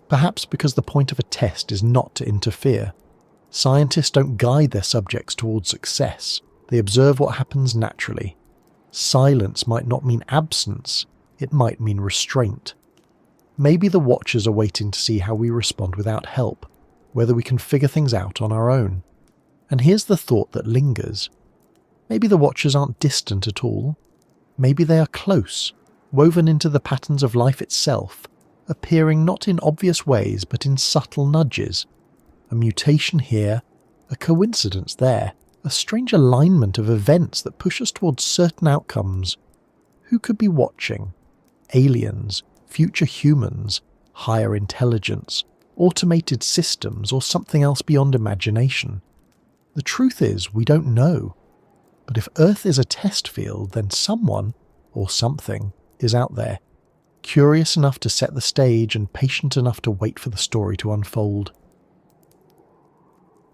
Perhaps because the point of a test is not to interfere. Scientists don't guide their subjects towards success. They observe what happens naturally. Silence might not mean absence, it might mean restraint. Maybe the Watchers are waiting to see how we respond without help, whether we can figure things out on our own. And here's the thought that lingers. Maybe the Watchers aren't distant at all. Maybe they are close, woven into the patterns of life itself, appearing not in obvious ways but in subtle nudges. A mutation here, a coincidence there, a strange alignment of events that push us towards certain outcomes. Who could be watching? Aliens, future humans, higher intelligence, automated systems, or something else beyond imagination? The truth is, we don't know. But if Earth is a test field, then someone, or something, is out there, curious enough to set the stage and patient enough to wait for the story to unfold.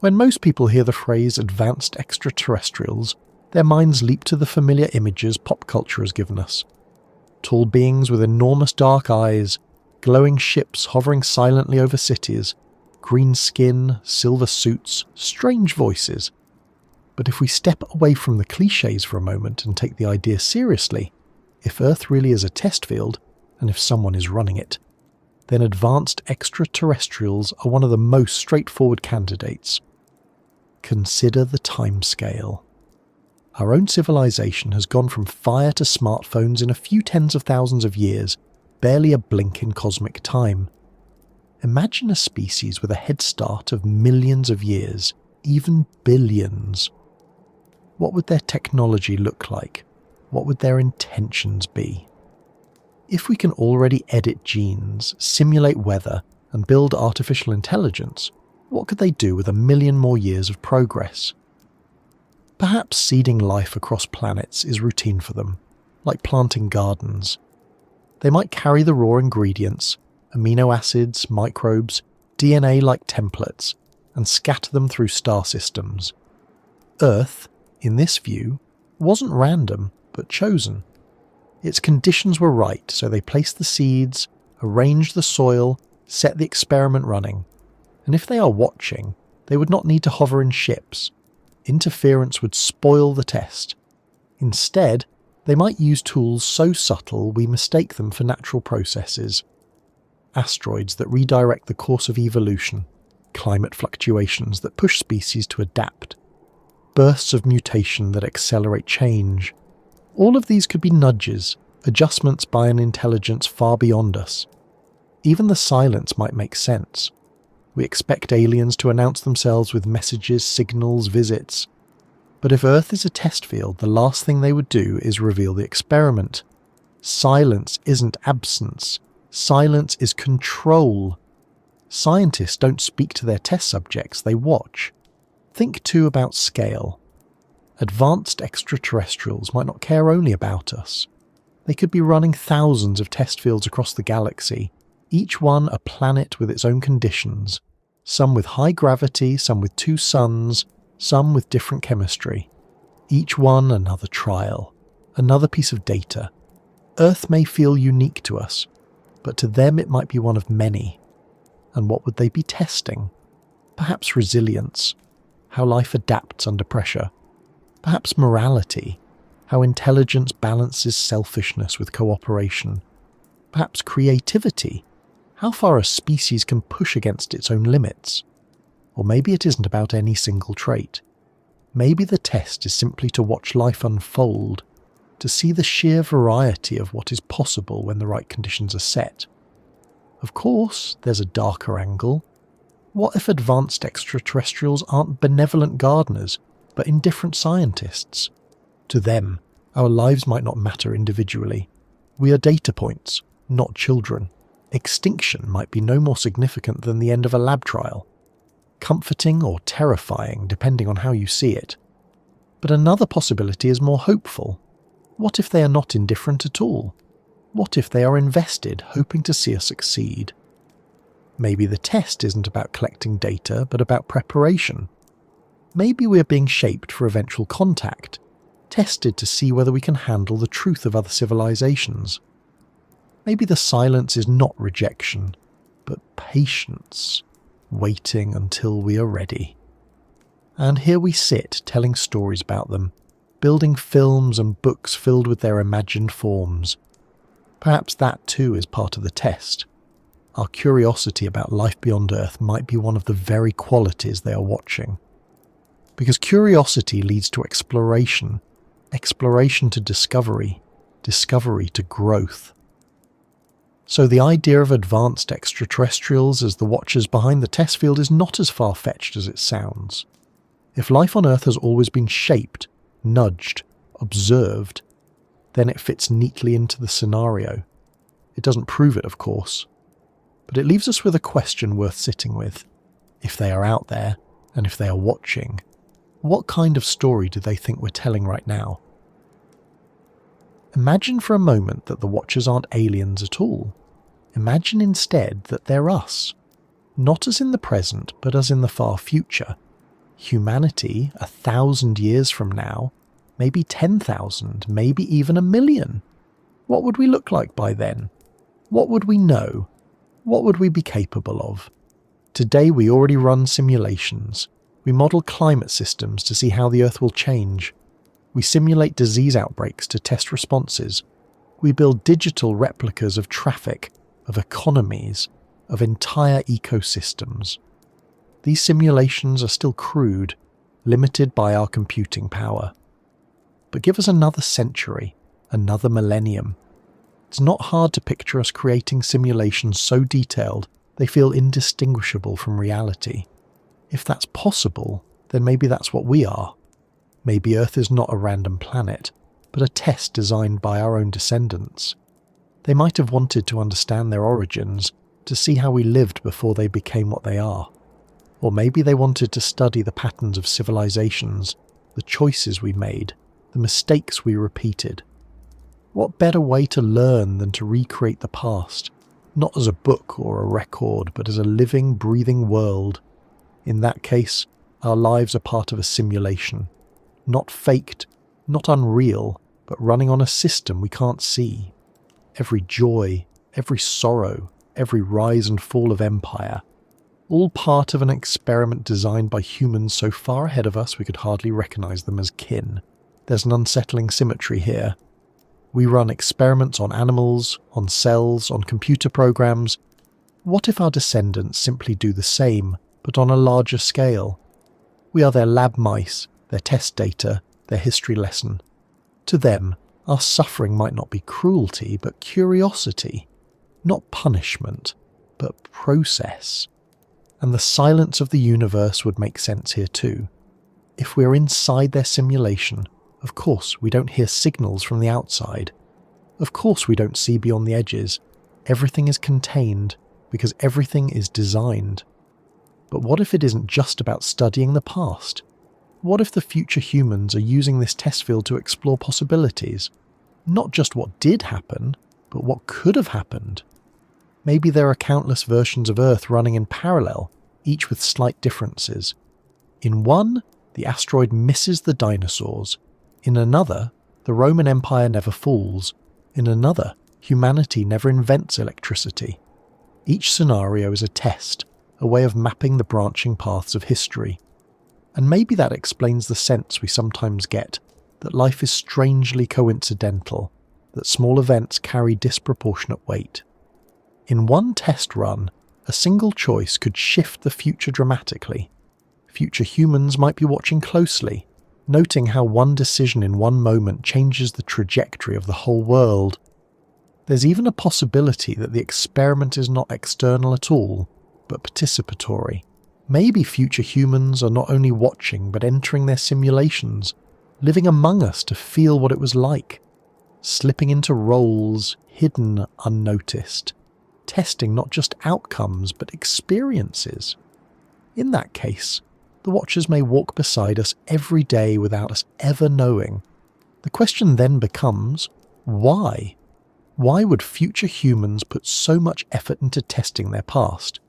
When most people hear the phrase advanced extraterrestrials, their minds leap to the familiar images pop culture has given us. Tall beings with enormous dark eyes, glowing ships hovering silently over cities, green skin, silver suits, strange voices. But if we step away from the clichés for a moment and take the idea seriously, if Earth really is a test field, and if someone is running it, then advanced extraterrestrials are one of the most straightforward candidates. Consider the timescale. Our own civilization has gone from fire to smartphones in a few tens of thousands of years, barely a blink in cosmic time. Imagine a species with a head start of millions of years, even billions. What would their technology look like? What would their intentions be? If we can already edit genes, simulate weather, and build artificial intelligence, what could they do with 1 million more years of progress? Perhaps seeding life across planets is routine for them, like planting gardens. They might carry the raw ingredients, amino acids, microbes, DNA like templates, and scatter them through star systems. Earth, in this view, wasn't random, but chosen. Its conditions were right, so they placed the seeds, arranged the soil, set the experiment running. And if they are watching, they would not need to hover in ships. Interference would spoil the test. Instead, they might use tools so subtle we mistake them for natural processes. Asteroids that redirect the course of evolution, climate fluctuations that push species to adapt, bursts of mutation that accelerate change. All of these could be nudges, adjustments by an intelligence far beyond us. Even the silence might make sense. We expect aliens to announce themselves with messages, signals, visits. But if Earth is a test field, the last thing they would do is reveal the experiment. Silence isn't absence. Silence is control. Scientists don't speak to their test subjects, they watch. Think too about scale. Advanced extraterrestrials might not care only about us. They could be running thousands of test fields across the galaxy, each one a planet with its own conditions, some with high gravity, some with 2 suns, some with different chemistry. Each one another trial, another piece of data. Earth may feel unique to us, but to them it might be one of many. And what would they be testing? Perhaps resilience, how life adapts under pressure. Perhaps morality, how intelligence balances selfishness with cooperation. Perhaps creativity, how far a species can push against its own limits. Or maybe it isn't about any single trait. Maybe the test is simply to watch life unfold, to see the sheer variety of what is possible when the right conditions are set. Of course, there's a darker angle. What if advanced extraterrestrials aren't benevolent gardeners, but indifferent scientists? To them, our lives might not matter individually. We are data points, not children. Extinction might be no more significant than the end of a lab trial. Comforting or terrifying, depending on how you see it. But another possibility is more hopeful. What if they are not indifferent at all? What if they are invested, hoping to see us succeed? Maybe the test isn't about collecting data, but about preparation. Maybe we are being shaped for eventual contact, tested to see whether we can handle the truth of other civilizations. Maybe the silence is not rejection, but patience, waiting until we are ready. And here we sit, telling stories about them, building films and books filled with their imagined forms. Perhaps that too is part of the test, our curiosity about life beyond Earth might be one of the very qualities they are watching. Because curiosity leads to exploration, exploration to discovery, discovery to growth. So the idea of advanced extraterrestrials as the watchers behind the test field is not as far-fetched as it sounds. If life on Earth has always been shaped, nudged, observed, then it fits neatly into the scenario. It doesn't prove it, of course, but it leaves us with a question worth sitting with. If they are out there, and if they are watching, what kind of story do they think we're telling right now? Imagine for a moment that the watchers aren't aliens at all. Imagine instead that they're us, not as in the present, but as in the far future. Humanity 1,000 years from now, maybe 10,000, maybe even 1,000,000. What would we look like by then? What would we know? What would we be capable of? Today we already run simulations. We model climate systems to see how the Earth will change. We simulate disease outbreaks to test responses. We build digital replicas of traffic, of economies, of entire ecosystems. These simulations are still crude, limited by our computing power. But give us another century, another millennium. It's not hard to picture us creating simulations so detailed they feel indistinguishable from reality. If that's possible, then maybe that's what we are. Maybe Earth is not a random planet, but a test designed by our own descendants. They might have wanted to understand their origins, to see how we lived before they became what they are. Or maybe they wanted to study the patterns of civilizations, the choices we made, the mistakes we repeated. What better way to learn than to recreate the past, not as a book or a record, but as a living, breathing world? In that case, our lives are part of a simulation. Not faked, not unreal, but running on a system we can't see. Every joy, every sorrow, every rise and fall of empire, all part of an experiment designed by humans so far ahead of us we could hardly recognize them as kin. There's an unsettling symmetry here. We run experiments on animals, on cells, on computer programs. What if our descendants simply do the same, but on a larger scale? We are their lab mice, their test data, their history lesson. To them, our suffering might not be cruelty, but curiosity. Not punishment, but process. And the silence of the universe would make sense here too. If we're inside their simulation, of course we don't hear signals from the outside. Of course we don't see beyond the edges. Everything is contained, because everything is designed. But what if it isn't just about studying the past? What if the future humans are using this test field to explore possibilities? Not just what did happen, but what could have happened. Maybe there are countless versions of Earth running in parallel, each with slight differences. In one, the asteroid misses the dinosaurs. In another, the Roman Empire never falls. In another, humanity never invents electricity. Each scenario is a test, a way of mapping the branching paths of history. And maybe that explains the sense we sometimes get that life is strangely coincidental, that small events carry disproportionate weight. In one test run, a single choice could shift the future dramatically. Future humans might be watching closely, noting how one decision in one moment changes the trajectory of the whole world. There's even a possibility that the experiment is not external at all, but participatory. Maybe future humans are not only watching but entering their simulations, living among us to feel what it was like, slipping into roles hidden unnoticed, testing not just outcomes but experiences. In that case, the watchers may walk beside us every day without us ever knowing. The question then becomes, why? Why would future humans put so much effort into testing their past?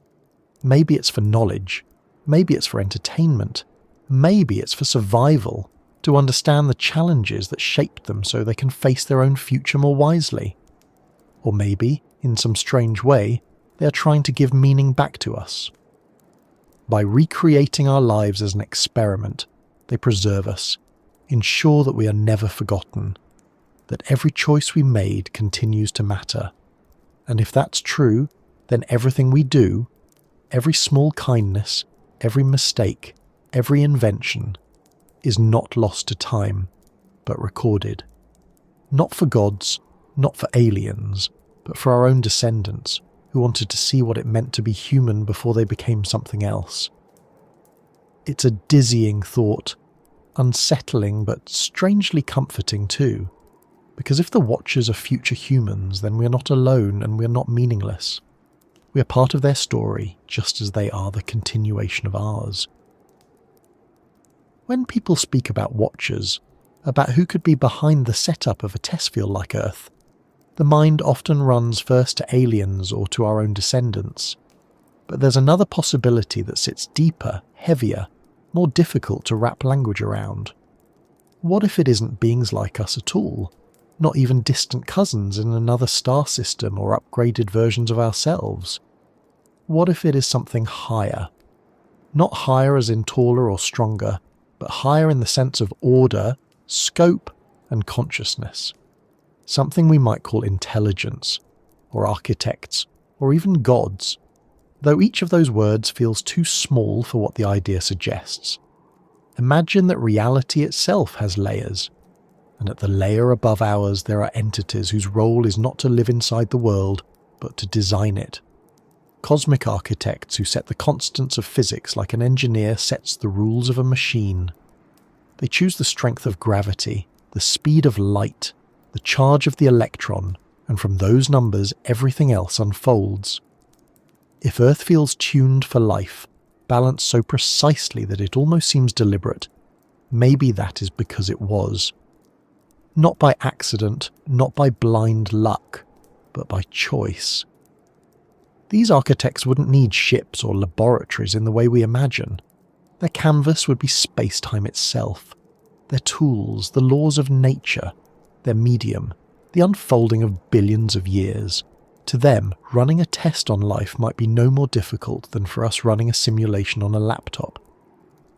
Maybe it's for knowledge. Maybe it's for entertainment. Maybe it's for survival, to understand the challenges that shaped them so they can face their own future more wisely. Or maybe, in some strange way, they are trying to give meaning back to us. By recreating our lives as an experiment, they preserve us, ensure that we are never forgotten, that every choice we made continues to matter. And if that's true, then everything we do, every small kindness, every mistake, every invention, is not lost to time, but recorded. Not for gods, not for aliens, but for our own descendants, who wanted to see what it meant to be human before they became something else. It's a dizzying thought, unsettling but strangely comforting too, because if the Watchers are future humans, then we're not alone and we're not meaningless. We are part of their story, just as they are the continuation of ours. When people speak about Watchers, about who could be behind the setup of a test field like Earth, the mind often runs first to aliens or to our own descendants. But there's another possibility that sits deeper, heavier, more difficult to wrap language around. What if it isn't beings like us at all? Not even distant cousins in another star system or upgraded versions of ourselves? What if it is something higher? Not higher as in taller or stronger, but higher in the sense of order, scope, and consciousness. Something we might call intelligence, or architects, or even gods, though each of those words feels too small for what the idea suggests. Imagine that reality itself has layers, and at the layer above ours there are entities whose role is not to live inside the world, but to design it. Cosmic architects who set the constants of physics like an engineer sets the rules of a machine. They choose the strength of gravity, the speed of light, the charge of the electron, and from those numbers everything else unfolds. If Earth feels tuned for life, balanced so precisely that it almost seems deliberate, maybe that is because it was. Not by accident, not by blind luck, but by choice. These architects wouldn't need ships or laboratories in the way we imagine. Their canvas would be space-time itself. Their tools, the laws of nature, their medium, the unfolding of billions of years. To them, running a test on life might be no more difficult than for us running a simulation on a laptop.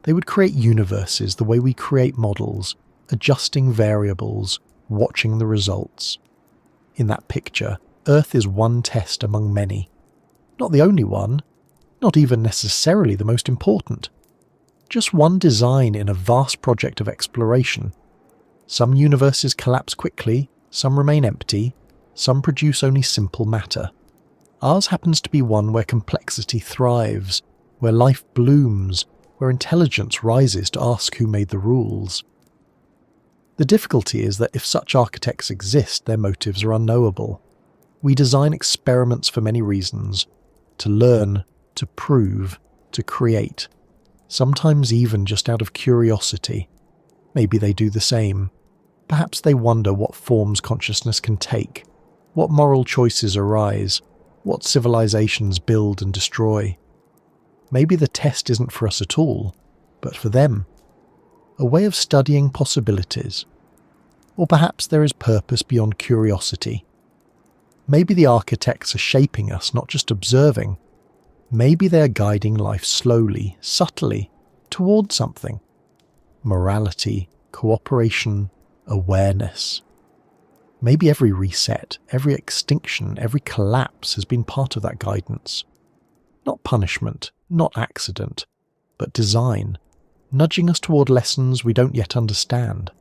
They would create universes the way we create models, adjusting variables, watching the results. In that picture, Earth is one test among many. Not the only one, not even necessarily the most important. Just one design in a vast project of exploration. Some universes collapse quickly, some remain empty, some produce only simple matter. Ours happens to be one where complexity thrives, where life blooms, where intelligence rises to ask who made the rules. The difficulty is that if such architects exist, their motives are unknowable. We design experiments for many reasons: to learn, to prove, to create, sometimes even just out of curiosity. Maybe they do the same. Perhaps they wonder what forms consciousness can take, what moral choices arise, what civilizations build and destroy. Maybe the test isn't for us at all, but for them. A way of studying possibilities. Or perhaps there is purpose beyond curiosity. Maybe the architects are shaping us, not just observing. Maybe they are guiding life slowly, subtly, towards something. Morality, cooperation, awareness. Maybe every reset, every extinction, every collapse has been part of that guidance. Not punishment, not accident, but design, nudging us toward lessons we don't yet understand.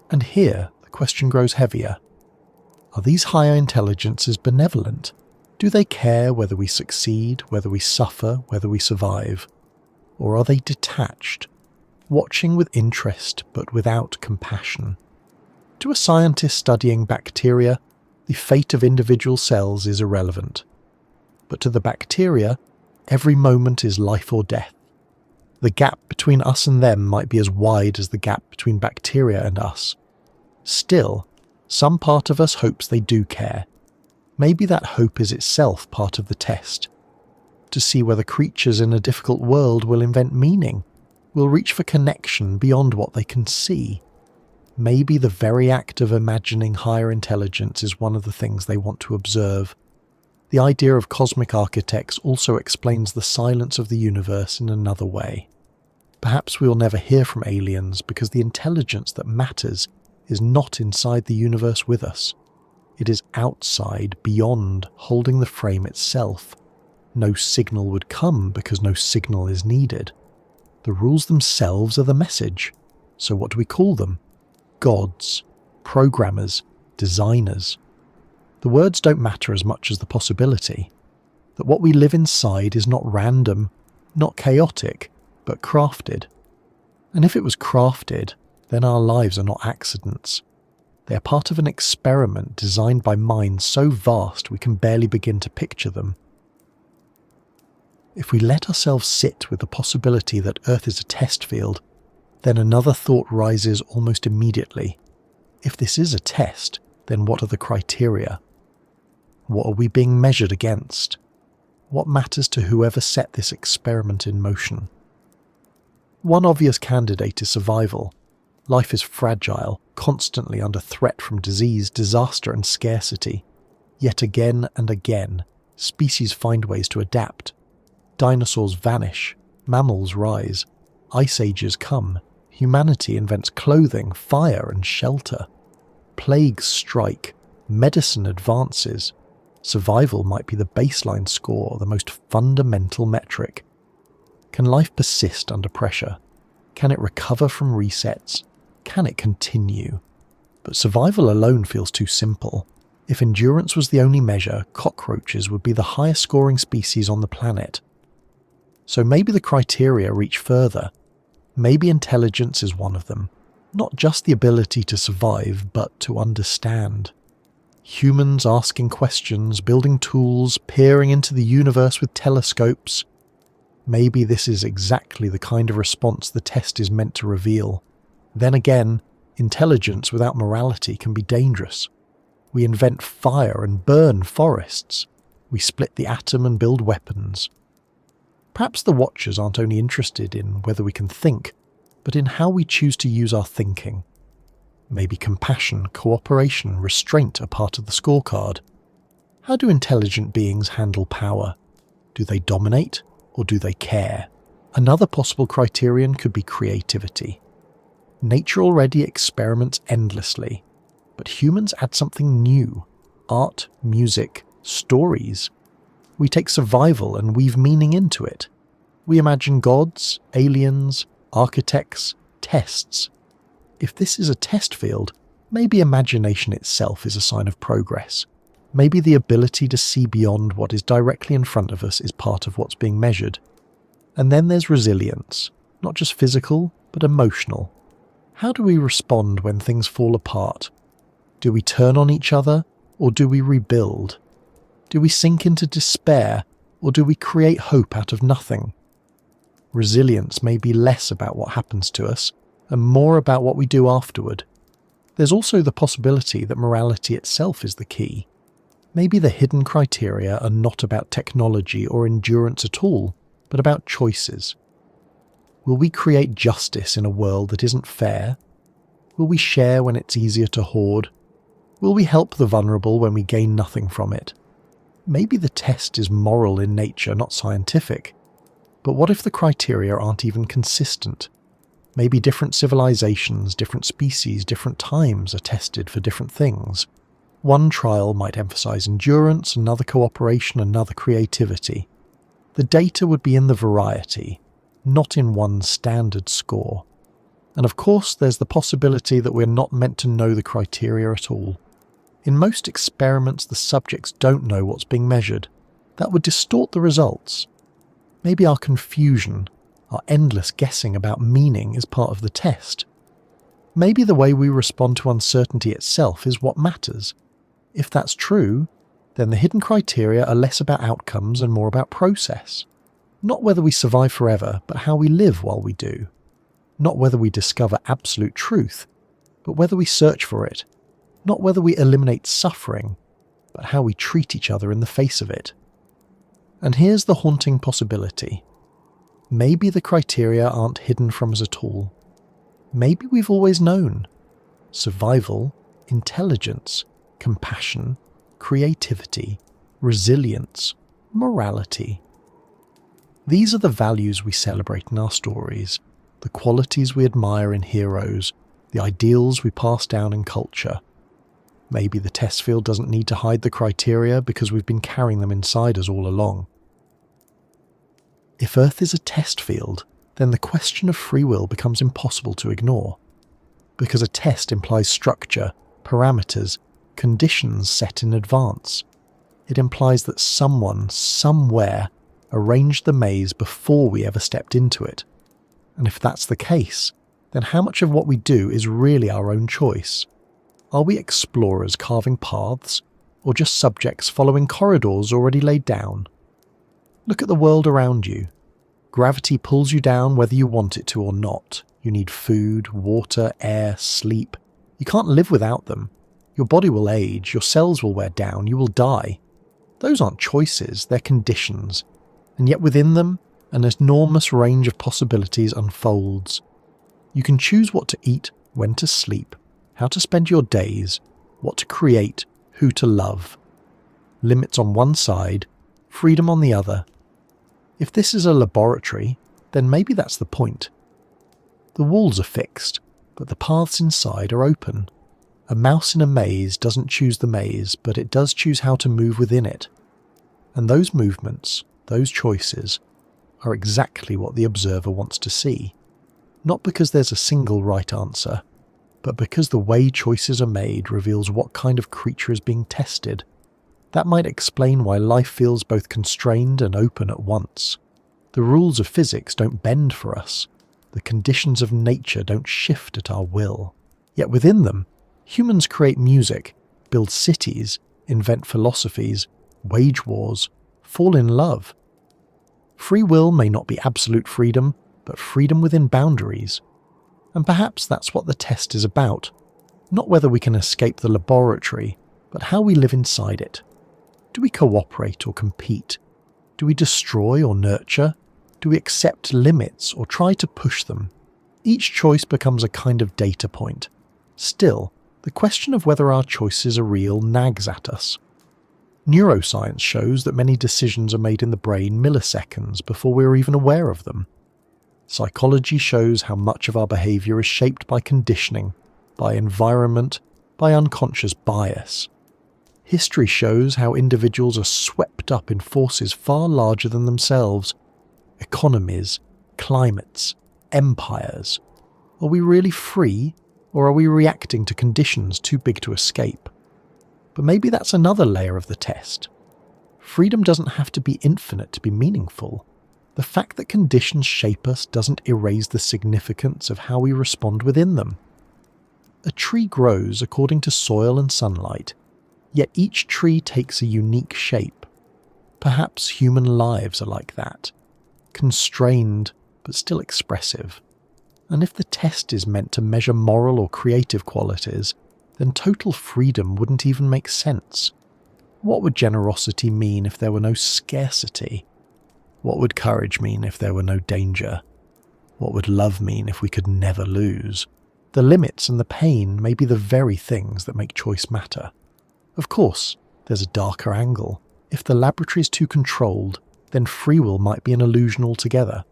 And here the question grows heavier. Are these higher intelligences benevolent? Do they care whether we succeed, whether we suffer, whether we survive? Or are they detached, watching with interest but without compassion? To a scientist studying bacteria, the fate of individual cells is irrelevant. But to the bacteria, every moment is life or death. The gap between us and them might be as wide as the gap between bacteria and us. Still, some part of us hopes they do care. Maybe that hope is itself part of the test. To see whether creatures in a difficult world will invent meaning, will reach for connection beyond what they can see. Maybe the very act of imagining higher intelligence is one of the things they want to observe. The idea of cosmic architects also explains the silence of the universe in another way. Perhaps we will never hear from aliens because the intelligence that matters is not inside the universe with us. It is outside, beyond, holding the frame itself. No signal would come because no signal is needed. The rules themselves are the message. So what do we call them? Gods, programmers, designers. The words don't matter as much as the possibility that what we live inside is not random, not chaotic, but crafted. And if it was crafted, then our lives are not accidents. They are part of an experiment designed by minds so vast we can barely begin to picture them. If we let ourselves sit with the possibility that Earth is a test field, then another thought rises almost immediately. If this is a test, then what are the criteria? What are we being measured against? What matters to whoever set this experiment in motion? One obvious candidate is survival. Life is fragile, constantly under threat from disease, disaster and scarcity. Yet again and again, species find ways to adapt. Dinosaurs vanish, mammals rise, ice ages come, humanity invents clothing, fire and shelter. Plagues strike, medicine advances. Survival might be the baseline score, the most fundamental metric. Can life persist under pressure? Can it recover from resets? Can it continue? But survival alone feels too simple. If endurance was the only measure, cockroaches would be the highest scoring species on the planet. So maybe the criteria reach further. Maybe intelligence is one of them. Not just the ability to survive, but to understand. Humans asking questions, building tools, peering into the universe with telescopes. Maybe this is exactly the kind of response the test is meant to reveal. Then again, intelligence without morality can be dangerous. We invent fire and burn forests. We split the atom and build weapons. Perhaps the Watchers aren't only interested in whether we can think, but in how we choose to use our thinking. Maybe compassion, cooperation, restraint are part of the scorecard. How do intelligent beings handle power? Do they dominate, or do they care? Another possible criterion could be creativity. Nature already experiments endlessly, but humans add something new: art, music, stories. We take survival and weave meaning into it. We imagine gods, aliens, architects, tests. If this is a test field, maybe imagination itself is a sign of progress. Maybe the ability to see beyond what is directly in front of us is part of what's being measured. And then there's resilience, not just physical, but emotional. How do we respond when things fall apart? Do we turn on each other, or do we rebuild? Do we sink into despair, or do we create hope out of nothing? Resilience may be less about what happens to us, and more about what we do afterward. There's also the possibility that morality itself is the key. Maybe the hidden criteria are not about technology or endurance at all, but about choices. Will we create justice in a world that isn't fair? Will we share when it's easier to hoard? Will we help the vulnerable when we gain nothing from it? Maybe the test is moral in nature, not scientific. But what if the criteria aren't even consistent? Maybe different civilizations, different species, different times are tested for different things. One trial might emphasize endurance, another cooperation, another creativity. The data would be in the variety, not in one standard score. And of course, there's the possibility that we're not meant to know the criteria at all. In most experiments, the subjects don't know what's being measured. That would distort the results. Maybe our confusion, our endless guessing about meaning is part of the test. Maybe the way we respond to uncertainty itself is what matters. If that's true, then the hidden criteria are less about outcomes and more about process. Not whether we survive forever, but how we live while we do. Not whether we discover absolute truth, but whether we search for it. Not whether we eliminate suffering, but how we treat each other in the face of it. And here's the haunting possibility. Maybe the criteria aren't hidden from us at all. Maybe we've always known. Survival, intelligence, compassion, creativity, resilience, morality. These are the values we celebrate in our stories, the qualities we admire in heroes, the ideals we pass down in culture. Maybe the test field doesn't need to hide the criteria because we've been carrying them inside us all along. If Earth is a test field, then the question of free will becomes impossible to ignore. Because a test implies structure, parameters, conditions set in advance. It implies that someone, somewhere, arranged the maze before we ever stepped into it. And if that's the case, then how much of what we do is really our own choice? Are we explorers carving paths, or just subjects following corridors already laid down? Look at the world around you. Gravity pulls you down whether you want it to or not. You need food, water, air, sleep. You can't live without them. Your body will age, your cells will wear down, you will die. Those aren't choices, they're conditions. And yet within them, an enormous range of possibilities unfolds. You can choose what to eat, when to sleep, how to spend your days, what to create, who to love. Limits on one side, freedom on the other. If this is a laboratory, then maybe that's the point. The walls are fixed, but the paths inside are open. A mouse in a maze doesn't choose the maze, but it does choose how to move within it. And those movements, those choices, are exactly what the observer wants to see. Not because there's a single right answer, but because the way choices are made reveals what kind of creature is being tested. That might explain why life feels both constrained and open at once. The rules of physics don't bend for us. The conditions of nature don't shift at our will. Yet within them, humans create music, build cities, invent philosophies, wage wars, fall in love. Free will may not be absolute freedom, but freedom within boundaries. And perhaps that's what the test is about. Not whether we can escape the laboratory, but how we live inside it. Do we cooperate or compete? Do we destroy or nurture? Do we accept limits or try to push them? Each choice becomes a kind of data point. Still, the question of whether our choices are real nags at us. Neuroscience shows that many decisions are made in the brain milliseconds before we're even aware of them. Psychology shows how much of our behaviour is shaped by conditioning, by environment, by unconscious bias. History shows how individuals are swept up in forces far larger than themselves. Economies, climates, empires. Are we really free, or are we reacting to conditions too big to escape? But maybe that's another layer of the test. Freedom doesn't have to be infinite to be meaningful. The fact that conditions shape us doesn't erase the significance of how we respond within them. A tree grows according to soil and sunlight, yet each tree takes a unique shape. Perhaps human lives are like that, constrained but still expressive. And if the test is meant to measure moral or creative qualities, then total freedom wouldn't even make sense. What would generosity mean if there were no scarcity? What would courage mean if there were no danger? What would love mean if we could never lose? The limits and the pain may be the very things that make choice matter. Of course, there's a darker angle. If the laboratory is too controlled, then free will might be an illusion altogether.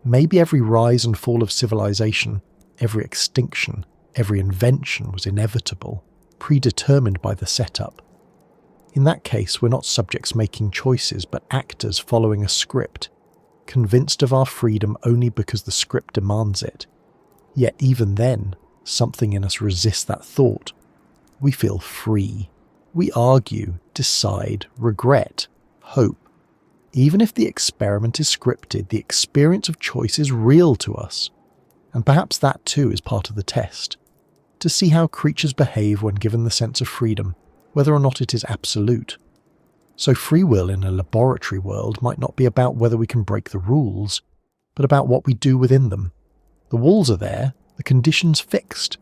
Maybe every rise and fall of civilization, every extinction, every invention was inevitable, predetermined by the setup. In that case, we're not subjects making choices, but actors following a script, convinced of our freedom only because the script demands it. Yet even then, something in us resists that thought. We feel free. We argue, decide, regret, hope. Even if the experiment is scripted, the experience of choice is real to us. And perhaps that too is part of the test. To see how creatures behave when given the sense of freedom, whether or not it is absolute. So free will in a laboratory world might not be about whether we can break the rules, but about what we do within them. The walls are there, the conditions fixed.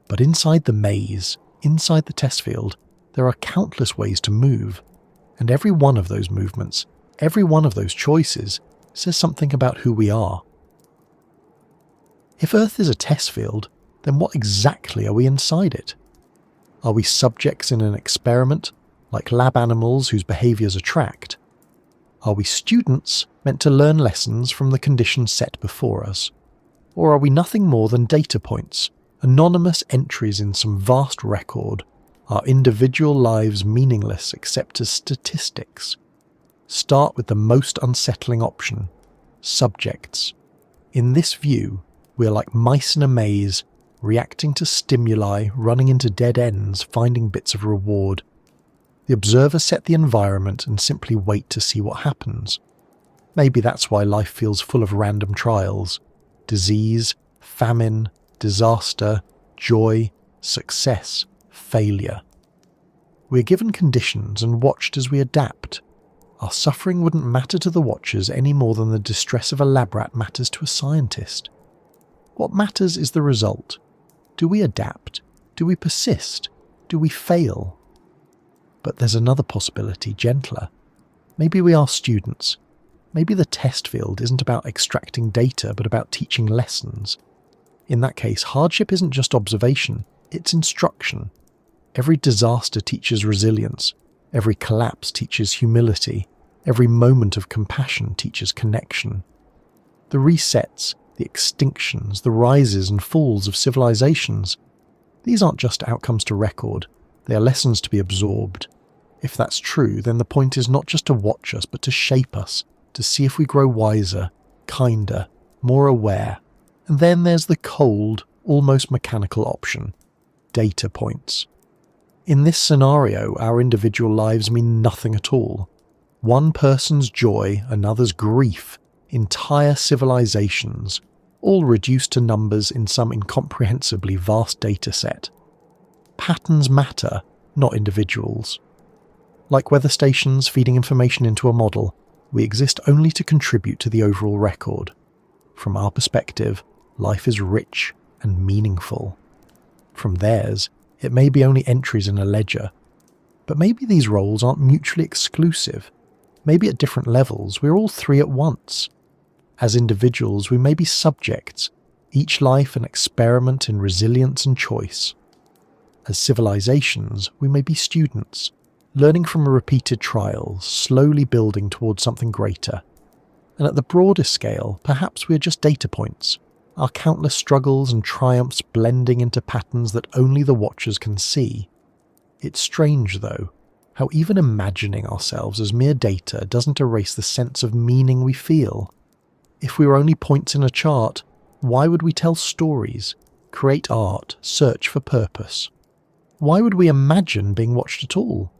But inside the maze, inside the test field, there are countless ways to move. And every one of those movements, every one of those choices, says something about who we are. If Earth is a test field, then what exactly are we inside it? Are we subjects in an experiment, like lab animals whose behaviours are tracked? Are we students meant to learn lessons from the conditions set before us? Or are we nothing more than data points, anonymous entries in some vast record, Are individual lives meaningless except as statistics? Start with the most unsettling option: subjects. In this view, we are like mice in a maze, reacting to stimuli, running into dead ends, finding bits of reward. The observer set the environment and simply wait to see what happens. Maybe that's why life feels full of random trials: disease, famine, disaster, joy, success, failure. We are given conditions and watched as we adapt. Our suffering wouldn't matter to the watchers any more than the distress of a lab rat matters to a scientist. What matters is the result. Do we adapt? Do we persist? Do we fail? But there's another possibility, gentler. Maybe we are students. Maybe the test field isn't about extracting data, but about teaching lessons. In that case, hardship isn't just observation, it's instruction. Every disaster teaches resilience. Every collapse teaches humility. Every moment of compassion teaches connection. The resets, the extinctions, the rises and falls of civilizations, these aren't just outcomes to record, they are lessons to be absorbed. If that's true, then the point is not just to watch us, but to shape us, to see if we grow wiser, kinder, more aware. And then there's the cold, almost mechanical option: data points. In this scenario, our individual lives mean nothing at all. One person's joy, another's grief, entire civilizations, all reduced to numbers in some incomprehensibly vast data set. Patterns matter, not individuals. Like weather stations feeding information into a model, we exist only to contribute to the overall record. From our perspective, life is rich and meaningful. From theirs, it may be only entries in a ledger. But maybe these roles aren't mutually exclusive. Maybe at different levels, we're all three at once. As individuals, we may be subjects, each life an experiment in resilience and choice. As civilizations, we may be students, learning from repeated trials, slowly building towards something greater. And at the broader scale, perhaps we are just data points, our countless struggles and triumphs blending into patterns that only the watchers can see. It's strange, though, how even imagining ourselves as mere data doesn't erase the sense of meaning we feel. If we were only points in a chart, why would we tell stories, create art, search for purpose? Why would we imagine being watched at all?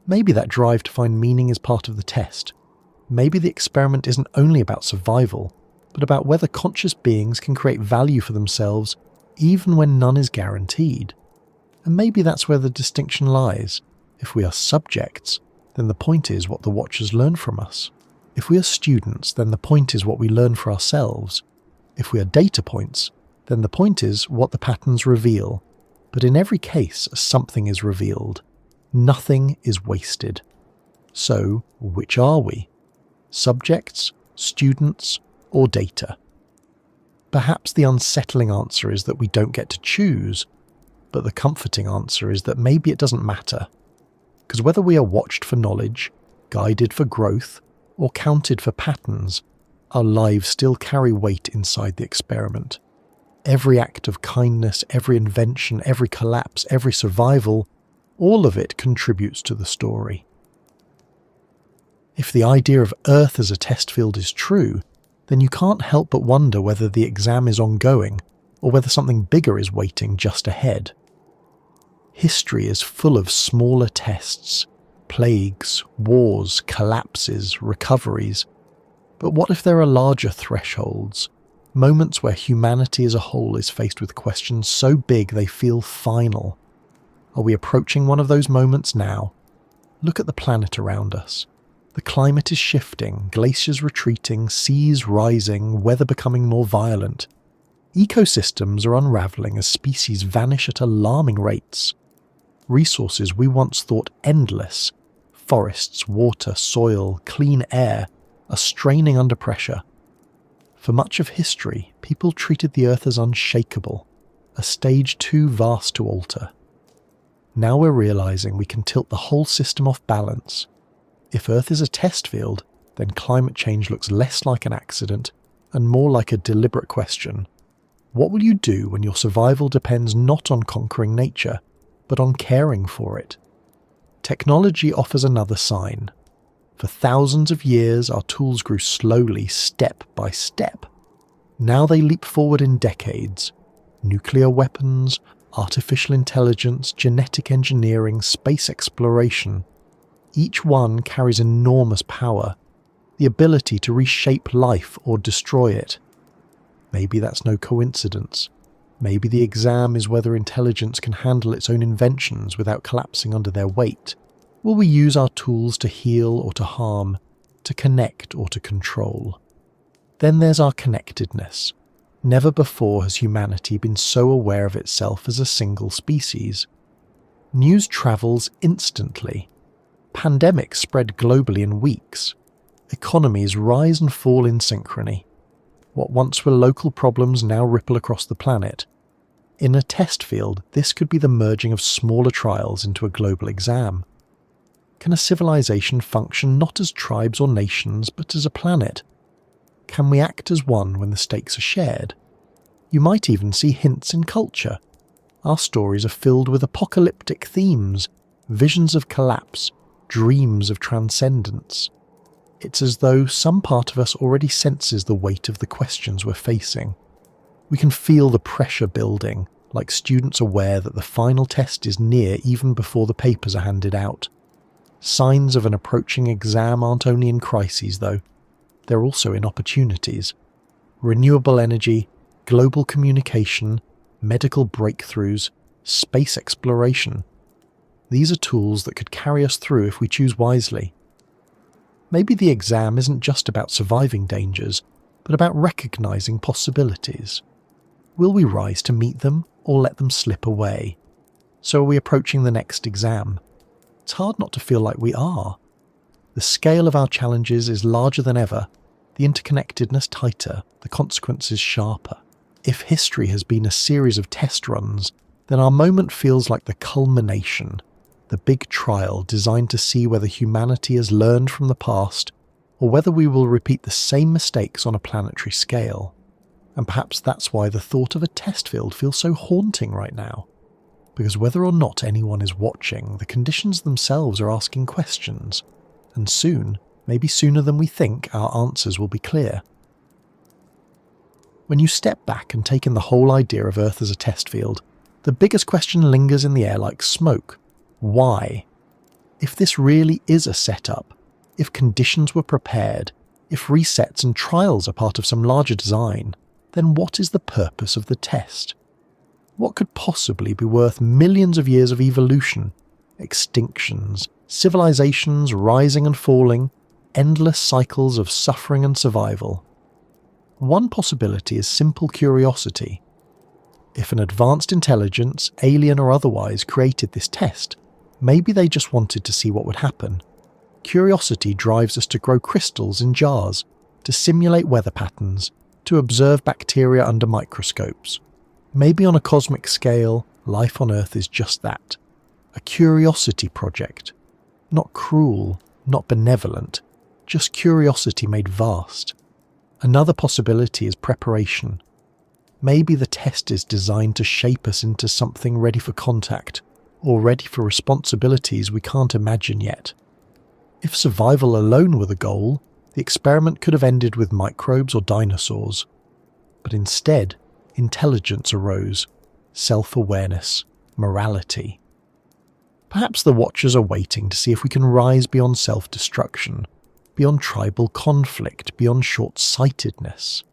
Maybe that drive to find meaning is part of the test. Maybe the experiment isn't only about survival, but about whether conscious beings can create value for themselves even when none is guaranteed. And maybe that's where the distinction lies. If we are subjects, then the point is what the watchers learn from us. If we are students, then the point is what we learn for ourselves. If we are data points, then the point is what the patterns reveal. But in every case, something is revealed. Nothing is wasted. So, which are we? Subjects, students, or data? Perhaps the unsettling answer is that we don't get to choose, but the comforting answer is that maybe it doesn't matter. Because whether we are watched for knowledge, guided for growth, or counted for patterns, our lives still carry weight inside the experiment. Every act of kindness, every invention, every collapse, every survival, all of it contributes to the story. If the idea of Earth as a test field is true, then you can't help but wonder whether the exam is ongoing, or whether something bigger is waiting just ahead. History is full of smaller tests, plagues, wars, collapses, recoveries. But what if there are larger thresholds, moments where humanity as a whole is faced with questions so big they feel final? Are we approaching one of those moments now? Look at the planet around us. The climate is shifting, glaciers retreating, seas rising, weather becoming more violent. Ecosystems are unravelling as species vanish at alarming rates. Resources we once thought endless, forests, water, soil, clean air, are straining under pressure. For much of history, people treated the Earth as unshakable, a stage too vast to alter. Now we're realising we can tilt the whole system off balance. If Earth is a test field, then climate change looks less like an accident and more like a deliberate question. What will you do when your survival depends not on conquering nature, but on caring for it. Technology offers another sign. For thousands of years, our tools grew slowly, step by step. Now they leap forward in decades. Nuclear weapons, artificial intelligence, genetic engineering, space exploration. Each one carries enormous power, the ability to reshape life or destroy it. Maybe that's no coincidence. Maybe the exam is whether intelligence can handle its own inventions without collapsing under their weight. Will we use our tools to heal or to harm, to connect or to control? Then there's our connectedness. Never before has humanity been so aware of itself as a single species. News travels instantly. Pandemics spread globally in weeks. Economies rise and fall in synchrony. What once were local problems now ripple across the planet. In a test field, this could be the merging of smaller trials into a global exam. Can a civilization function not as tribes or nations, but as a planet? Can we act as one when the stakes are shared? You might even see hints in culture. Our stories are filled with apocalyptic themes, visions of collapse, dreams of transcendence. It's as though some part of us already senses the weight of the questions we're facing. We can feel the pressure building, like students aware that the final test is near even before the papers are handed out. Signs of an approaching exam aren't only in crises, though. They're also in opportunities. Renewable energy, global communication, medical breakthroughs, space exploration. These are tools that could carry us through if we choose wisely. Maybe the exam isn't just about surviving dangers, but about recognizing possibilities. Will we rise to meet them or let them slip away? So are we approaching the next exam? It's hard not to feel like we are. The scale of our challenges is larger than ever, the interconnectedness tighter, the consequences sharper. If history has been a series of test runs, then our moment feels like the culmination, the big trial designed to see whether humanity has learned from the past or whether we will repeat the same mistakes on a planetary scale. And perhaps that's why the thought of a test field feels so haunting right now. Because whether or not anyone is watching, the conditions themselves are asking questions. And soon, maybe sooner than we think, our answers will be clear. When you step back and take in the whole idea of Earth as a test field, the biggest question lingers in the air like smoke. Why? If this really is a setup, if conditions were prepared, if resets and trials are part of some larger design, then what is the purpose of the test? What could possibly be worth millions of years of evolution, extinctions, civilizations rising and falling, endless cycles of suffering and survival? One possibility is simple curiosity. If an advanced intelligence, alien or otherwise, created this test, maybe they just wanted to see what would happen. Curiosity drives us to grow crystals in jars, to simulate weather patterns, to observe bacteria under microscopes. Maybe on a cosmic scale, life on Earth is just that. A curiosity project. Not cruel, not benevolent, just curiosity made vast. Another possibility is preparation. Maybe the test is designed to shape us into something ready for contact, or ready for responsibilities we can't imagine yet. If survival alone were the goal, the experiment could have ended with microbes or dinosaurs. But instead, intelligence arose, self-awareness, morality. Perhaps the watchers are waiting to see if we can rise beyond self-destruction, beyond tribal conflict, beyond short-sightedness.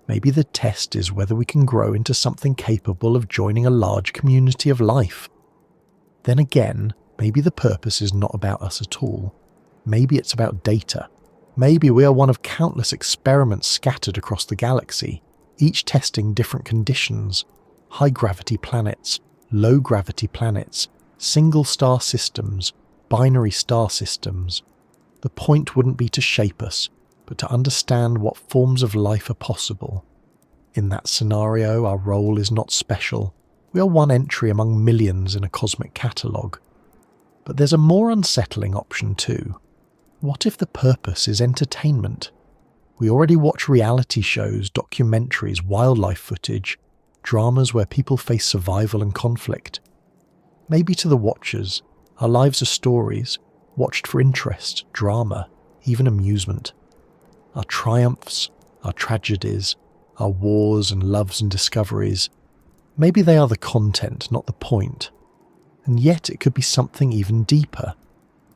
Maybe the test is whether we can grow into something capable of joining a large community of life. Then again, maybe the purpose is not about us at all. Maybe it's about data. Maybe we are one of countless experiments scattered across the galaxy, each testing different conditions, high-gravity planets, low-gravity planets, single-star systems, binary star systems. The point wouldn't be to shape us, but to understand what forms of life are possible. In that scenario, our role is not special. We are one entry among millions in a cosmic catalogue. But there's a more unsettling option too. What if the purpose is entertainment? We already watch reality shows, documentaries, wildlife footage, dramas where people face survival and conflict. Maybe to the watchers, our lives are stories, watched for interest, drama, even amusement. Our triumphs, our tragedies, our wars and loves and discoveries, maybe they are the content, not the point. And yet it could be something even deeper.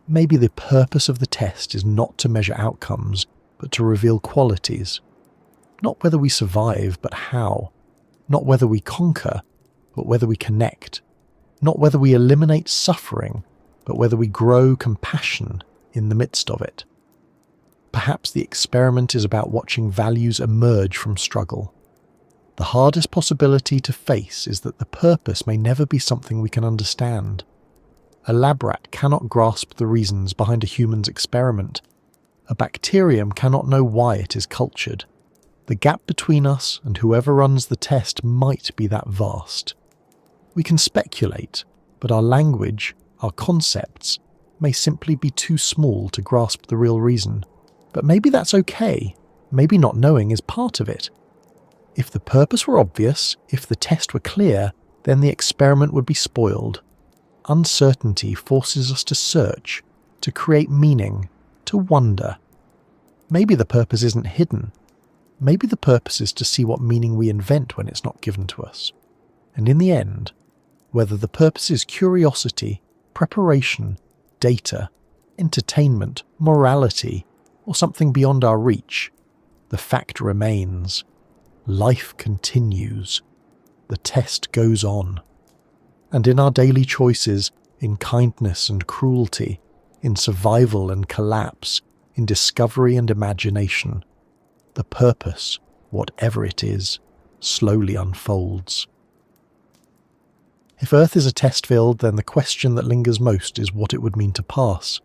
Maybe the purpose of the test is not to measure outcomes, but to reveal qualities. Not whether we survive, but how. Not whether we conquer, but whether we connect. Not whether we eliminate suffering, but whether we grow compassion in the midst of it. Perhaps the experiment is about watching values emerge from struggle. The hardest possibility to face is that the purpose may never be something we can understand. A lab rat cannot grasp the reasons behind a human's experiment. A bacterium cannot know why it is cultured. The gap between us and whoever runs the test might be that vast. We can speculate, but our language, our concepts, may simply be too small to grasp the real reason. But maybe that's okay. Maybe not knowing is part of it. If the purpose were obvious, if the test were clear, then the experiment would be spoiled. Uncertainty forces us to search, to create meaning, to wonder. Maybe the purpose isn't hidden. Maybe the purpose is to see what meaning we invent when it's not given to us. And in the end, whether the purpose is curiosity, preparation, data, entertainment, morality, or something beyond our reach, the fact remains. Life continues. The test goes on. And in our daily choices, in kindness and cruelty, in survival and collapse, in discovery and imagination, the purpose, whatever it is, slowly unfolds. If Earth is a test field, then the question that lingers most is what it would mean to pass.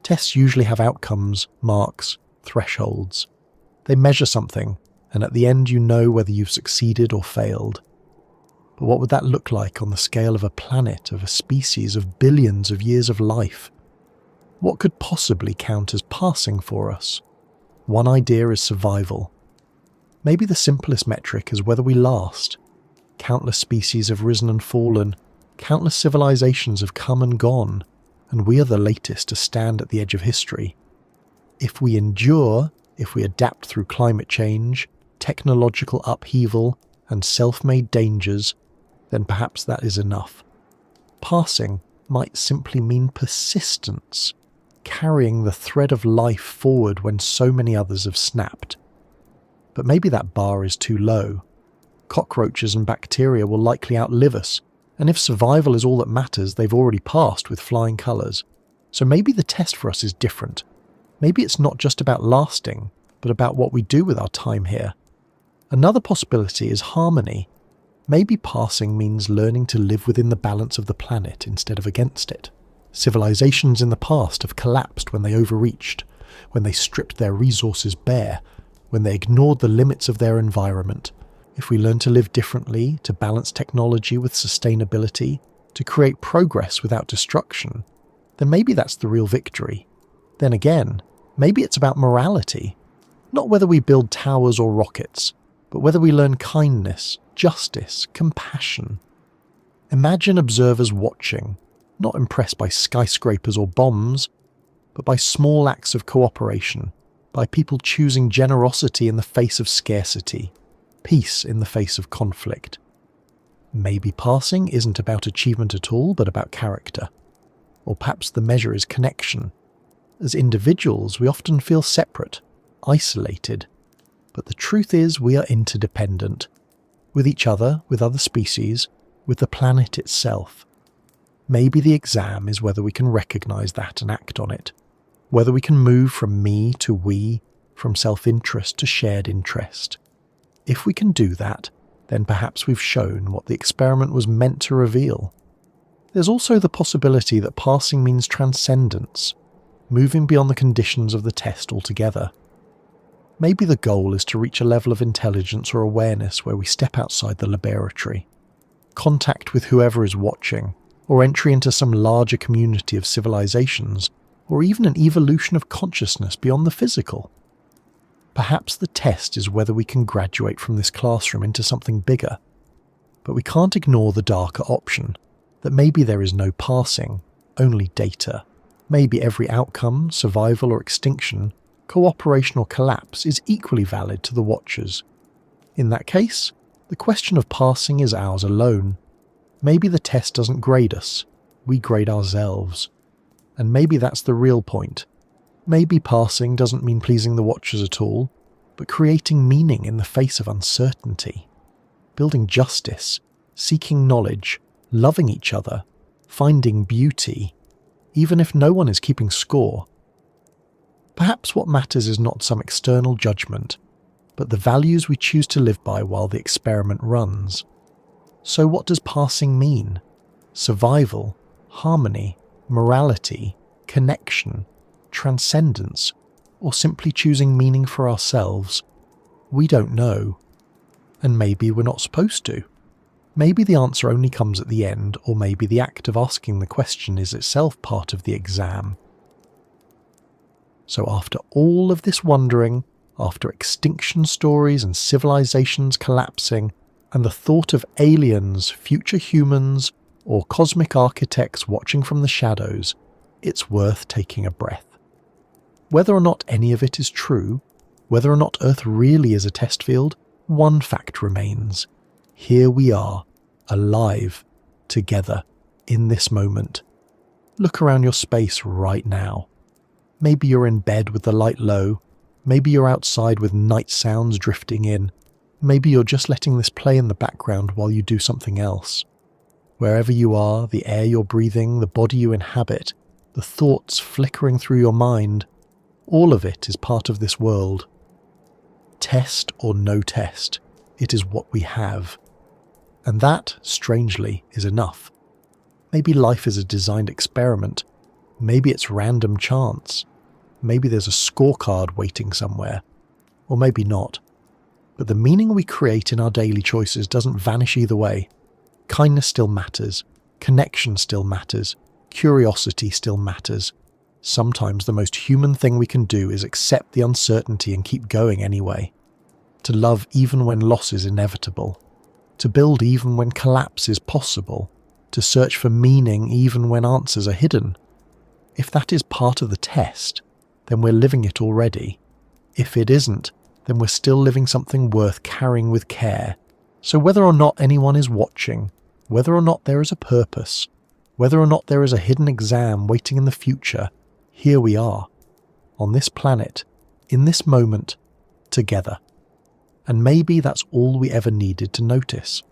Tests usually have outcomes, marks, thresholds. They measure something, and at the end you know whether you've succeeded or failed. But what would that look like on the scale of a planet, of a species, of billions of years of life? What could possibly count as passing for us? One idea is survival. Maybe the simplest metric is whether we last. Countless species have risen and fallen, countless civilizations have come and gone, and we are the latest to stand at the edge of history. If we endure, if we adapt through climate change, technological upheaval, and self-made dangers, then perhaps that is enough. Passing might simply mean persistence, carrying the thread of life forward when so many others have snapped. But maybe that bar is too low. Cockroaches and bacteria will likely outlive us, and if survival is all that matters, they've already passed with flying colours. So maybe the test for us is different. Maybe it's not just about lasting, but about what we do with our time here. Another possibility is harmony. Maybe passing means learning to live within the balance of the planet instead of against it. Civilizations in the past have collapsed when they overreached, when they stripped their resources bare, when they ignored the limits of their environment. If we learn to live differently, to balance technology with sustainability, to create progress without destruction, then maybe that's the real victory. Then again, maybe it's about morality. Not whether we build towers or rockets, but whether we learn kindness, justice, compassion. Imagine observers watching, not impressed by skyscrapers or bombs, but by small acts of cooperation, by people choosing generosity in the face of scarcity, peace in the face of conflict. Maybe passing isn't about achievement at all, but about character. Or perhaps the measure is connection. As individuals, we often feel separate, isolated. But the truth is we are interdependent. With each other, with other species, with the planet itself. Maybe the exam is whether we can recognize that and act on it. Whether we can move from me to we, from self-interest to shared interest. If we can do that, then perhaps we've shown what the experiment was meant to reveal. There's also the possibility that passing means transcendence, moving beyond the conditions of the test altogether. Maybe the goal is to reach a level of intelligence or awareness where we step outside the laboratory, contact with whoever is watching, or entry into some larger community of civilizations, or even an evolution of consciousness beyond the physical. Perhaps the test is whether we can graduate from this classroom into something bigger. But we can't ignore the darker option, That maybe there is no passing, only data. Maybe every outcome, survival or extinction, cooperation or collapse is equally valid to the watchers. In that case, the question of passing is ours alone. Maybe the test doesn't grade us, we grade ourselves. And maybe that's the real point. Maybe passing doesn't mean pleasing the watchers at all, but creating meaning in the face of uncertainty. Building justice, seeking knowledge, loving each other, finding beauty, even if no one is keeping score. Perhaps what matters is not some external judgment, but the values we choose to live by while the experiment runs. So what does passing mean? Survival, harmony, morality, connection, transcendence, or simply choosing meaning for ourselves? We don't know. And maybe we're not supposed to. Maybe the answer only comes at the end, or maybe the act of asking the question is itself part of the exam. So after all of this wondering, after extinction stories and civilizations collapsing, and the thought of aliens, future humans, or cosmic architects watching from the shadows, it's worth taking a breath. Whether or not any of it is true, whether or not Earth really is a test field, one fact remains. Here we are, alive, together, in this moment. Look around your space right now. Maybe you're in bed with the light low. Maybe you're outside with night sounds drifting in. Maybe you're just letting this play in the background while you do something else. Wherever you are, the air you're breathing, the body you inhabit, the thoughts flickering through your mind, all of it is part of this world. Test or no test, it is what we have. And that, strangely, is enough. Maybe life is a designed experiment. Maybe it's random chance. Maybe there's a scorecard waiting somewhere. Or maybe not. But the meaning we create in our daily choices doesn't vanish either way. Kindness still matters. Connection still matters. Curiosity still matters. Sometimes the most human thing we can do is accept the uncertainty and keep going anyway. To love even when loss is inevitable. To build even when collapse is possible. To search for meaning even when answers are hidden. If that is part of the test, then we're living it already. If it isn't, then we're still living something worth carrying with care. So whether or not anyone is watching, whether or not there is a purpose, whether or not there is a hidden exam waiting in the future, here we are, on this planet, in this moment, together. And maybe that's all we ever needed to notice.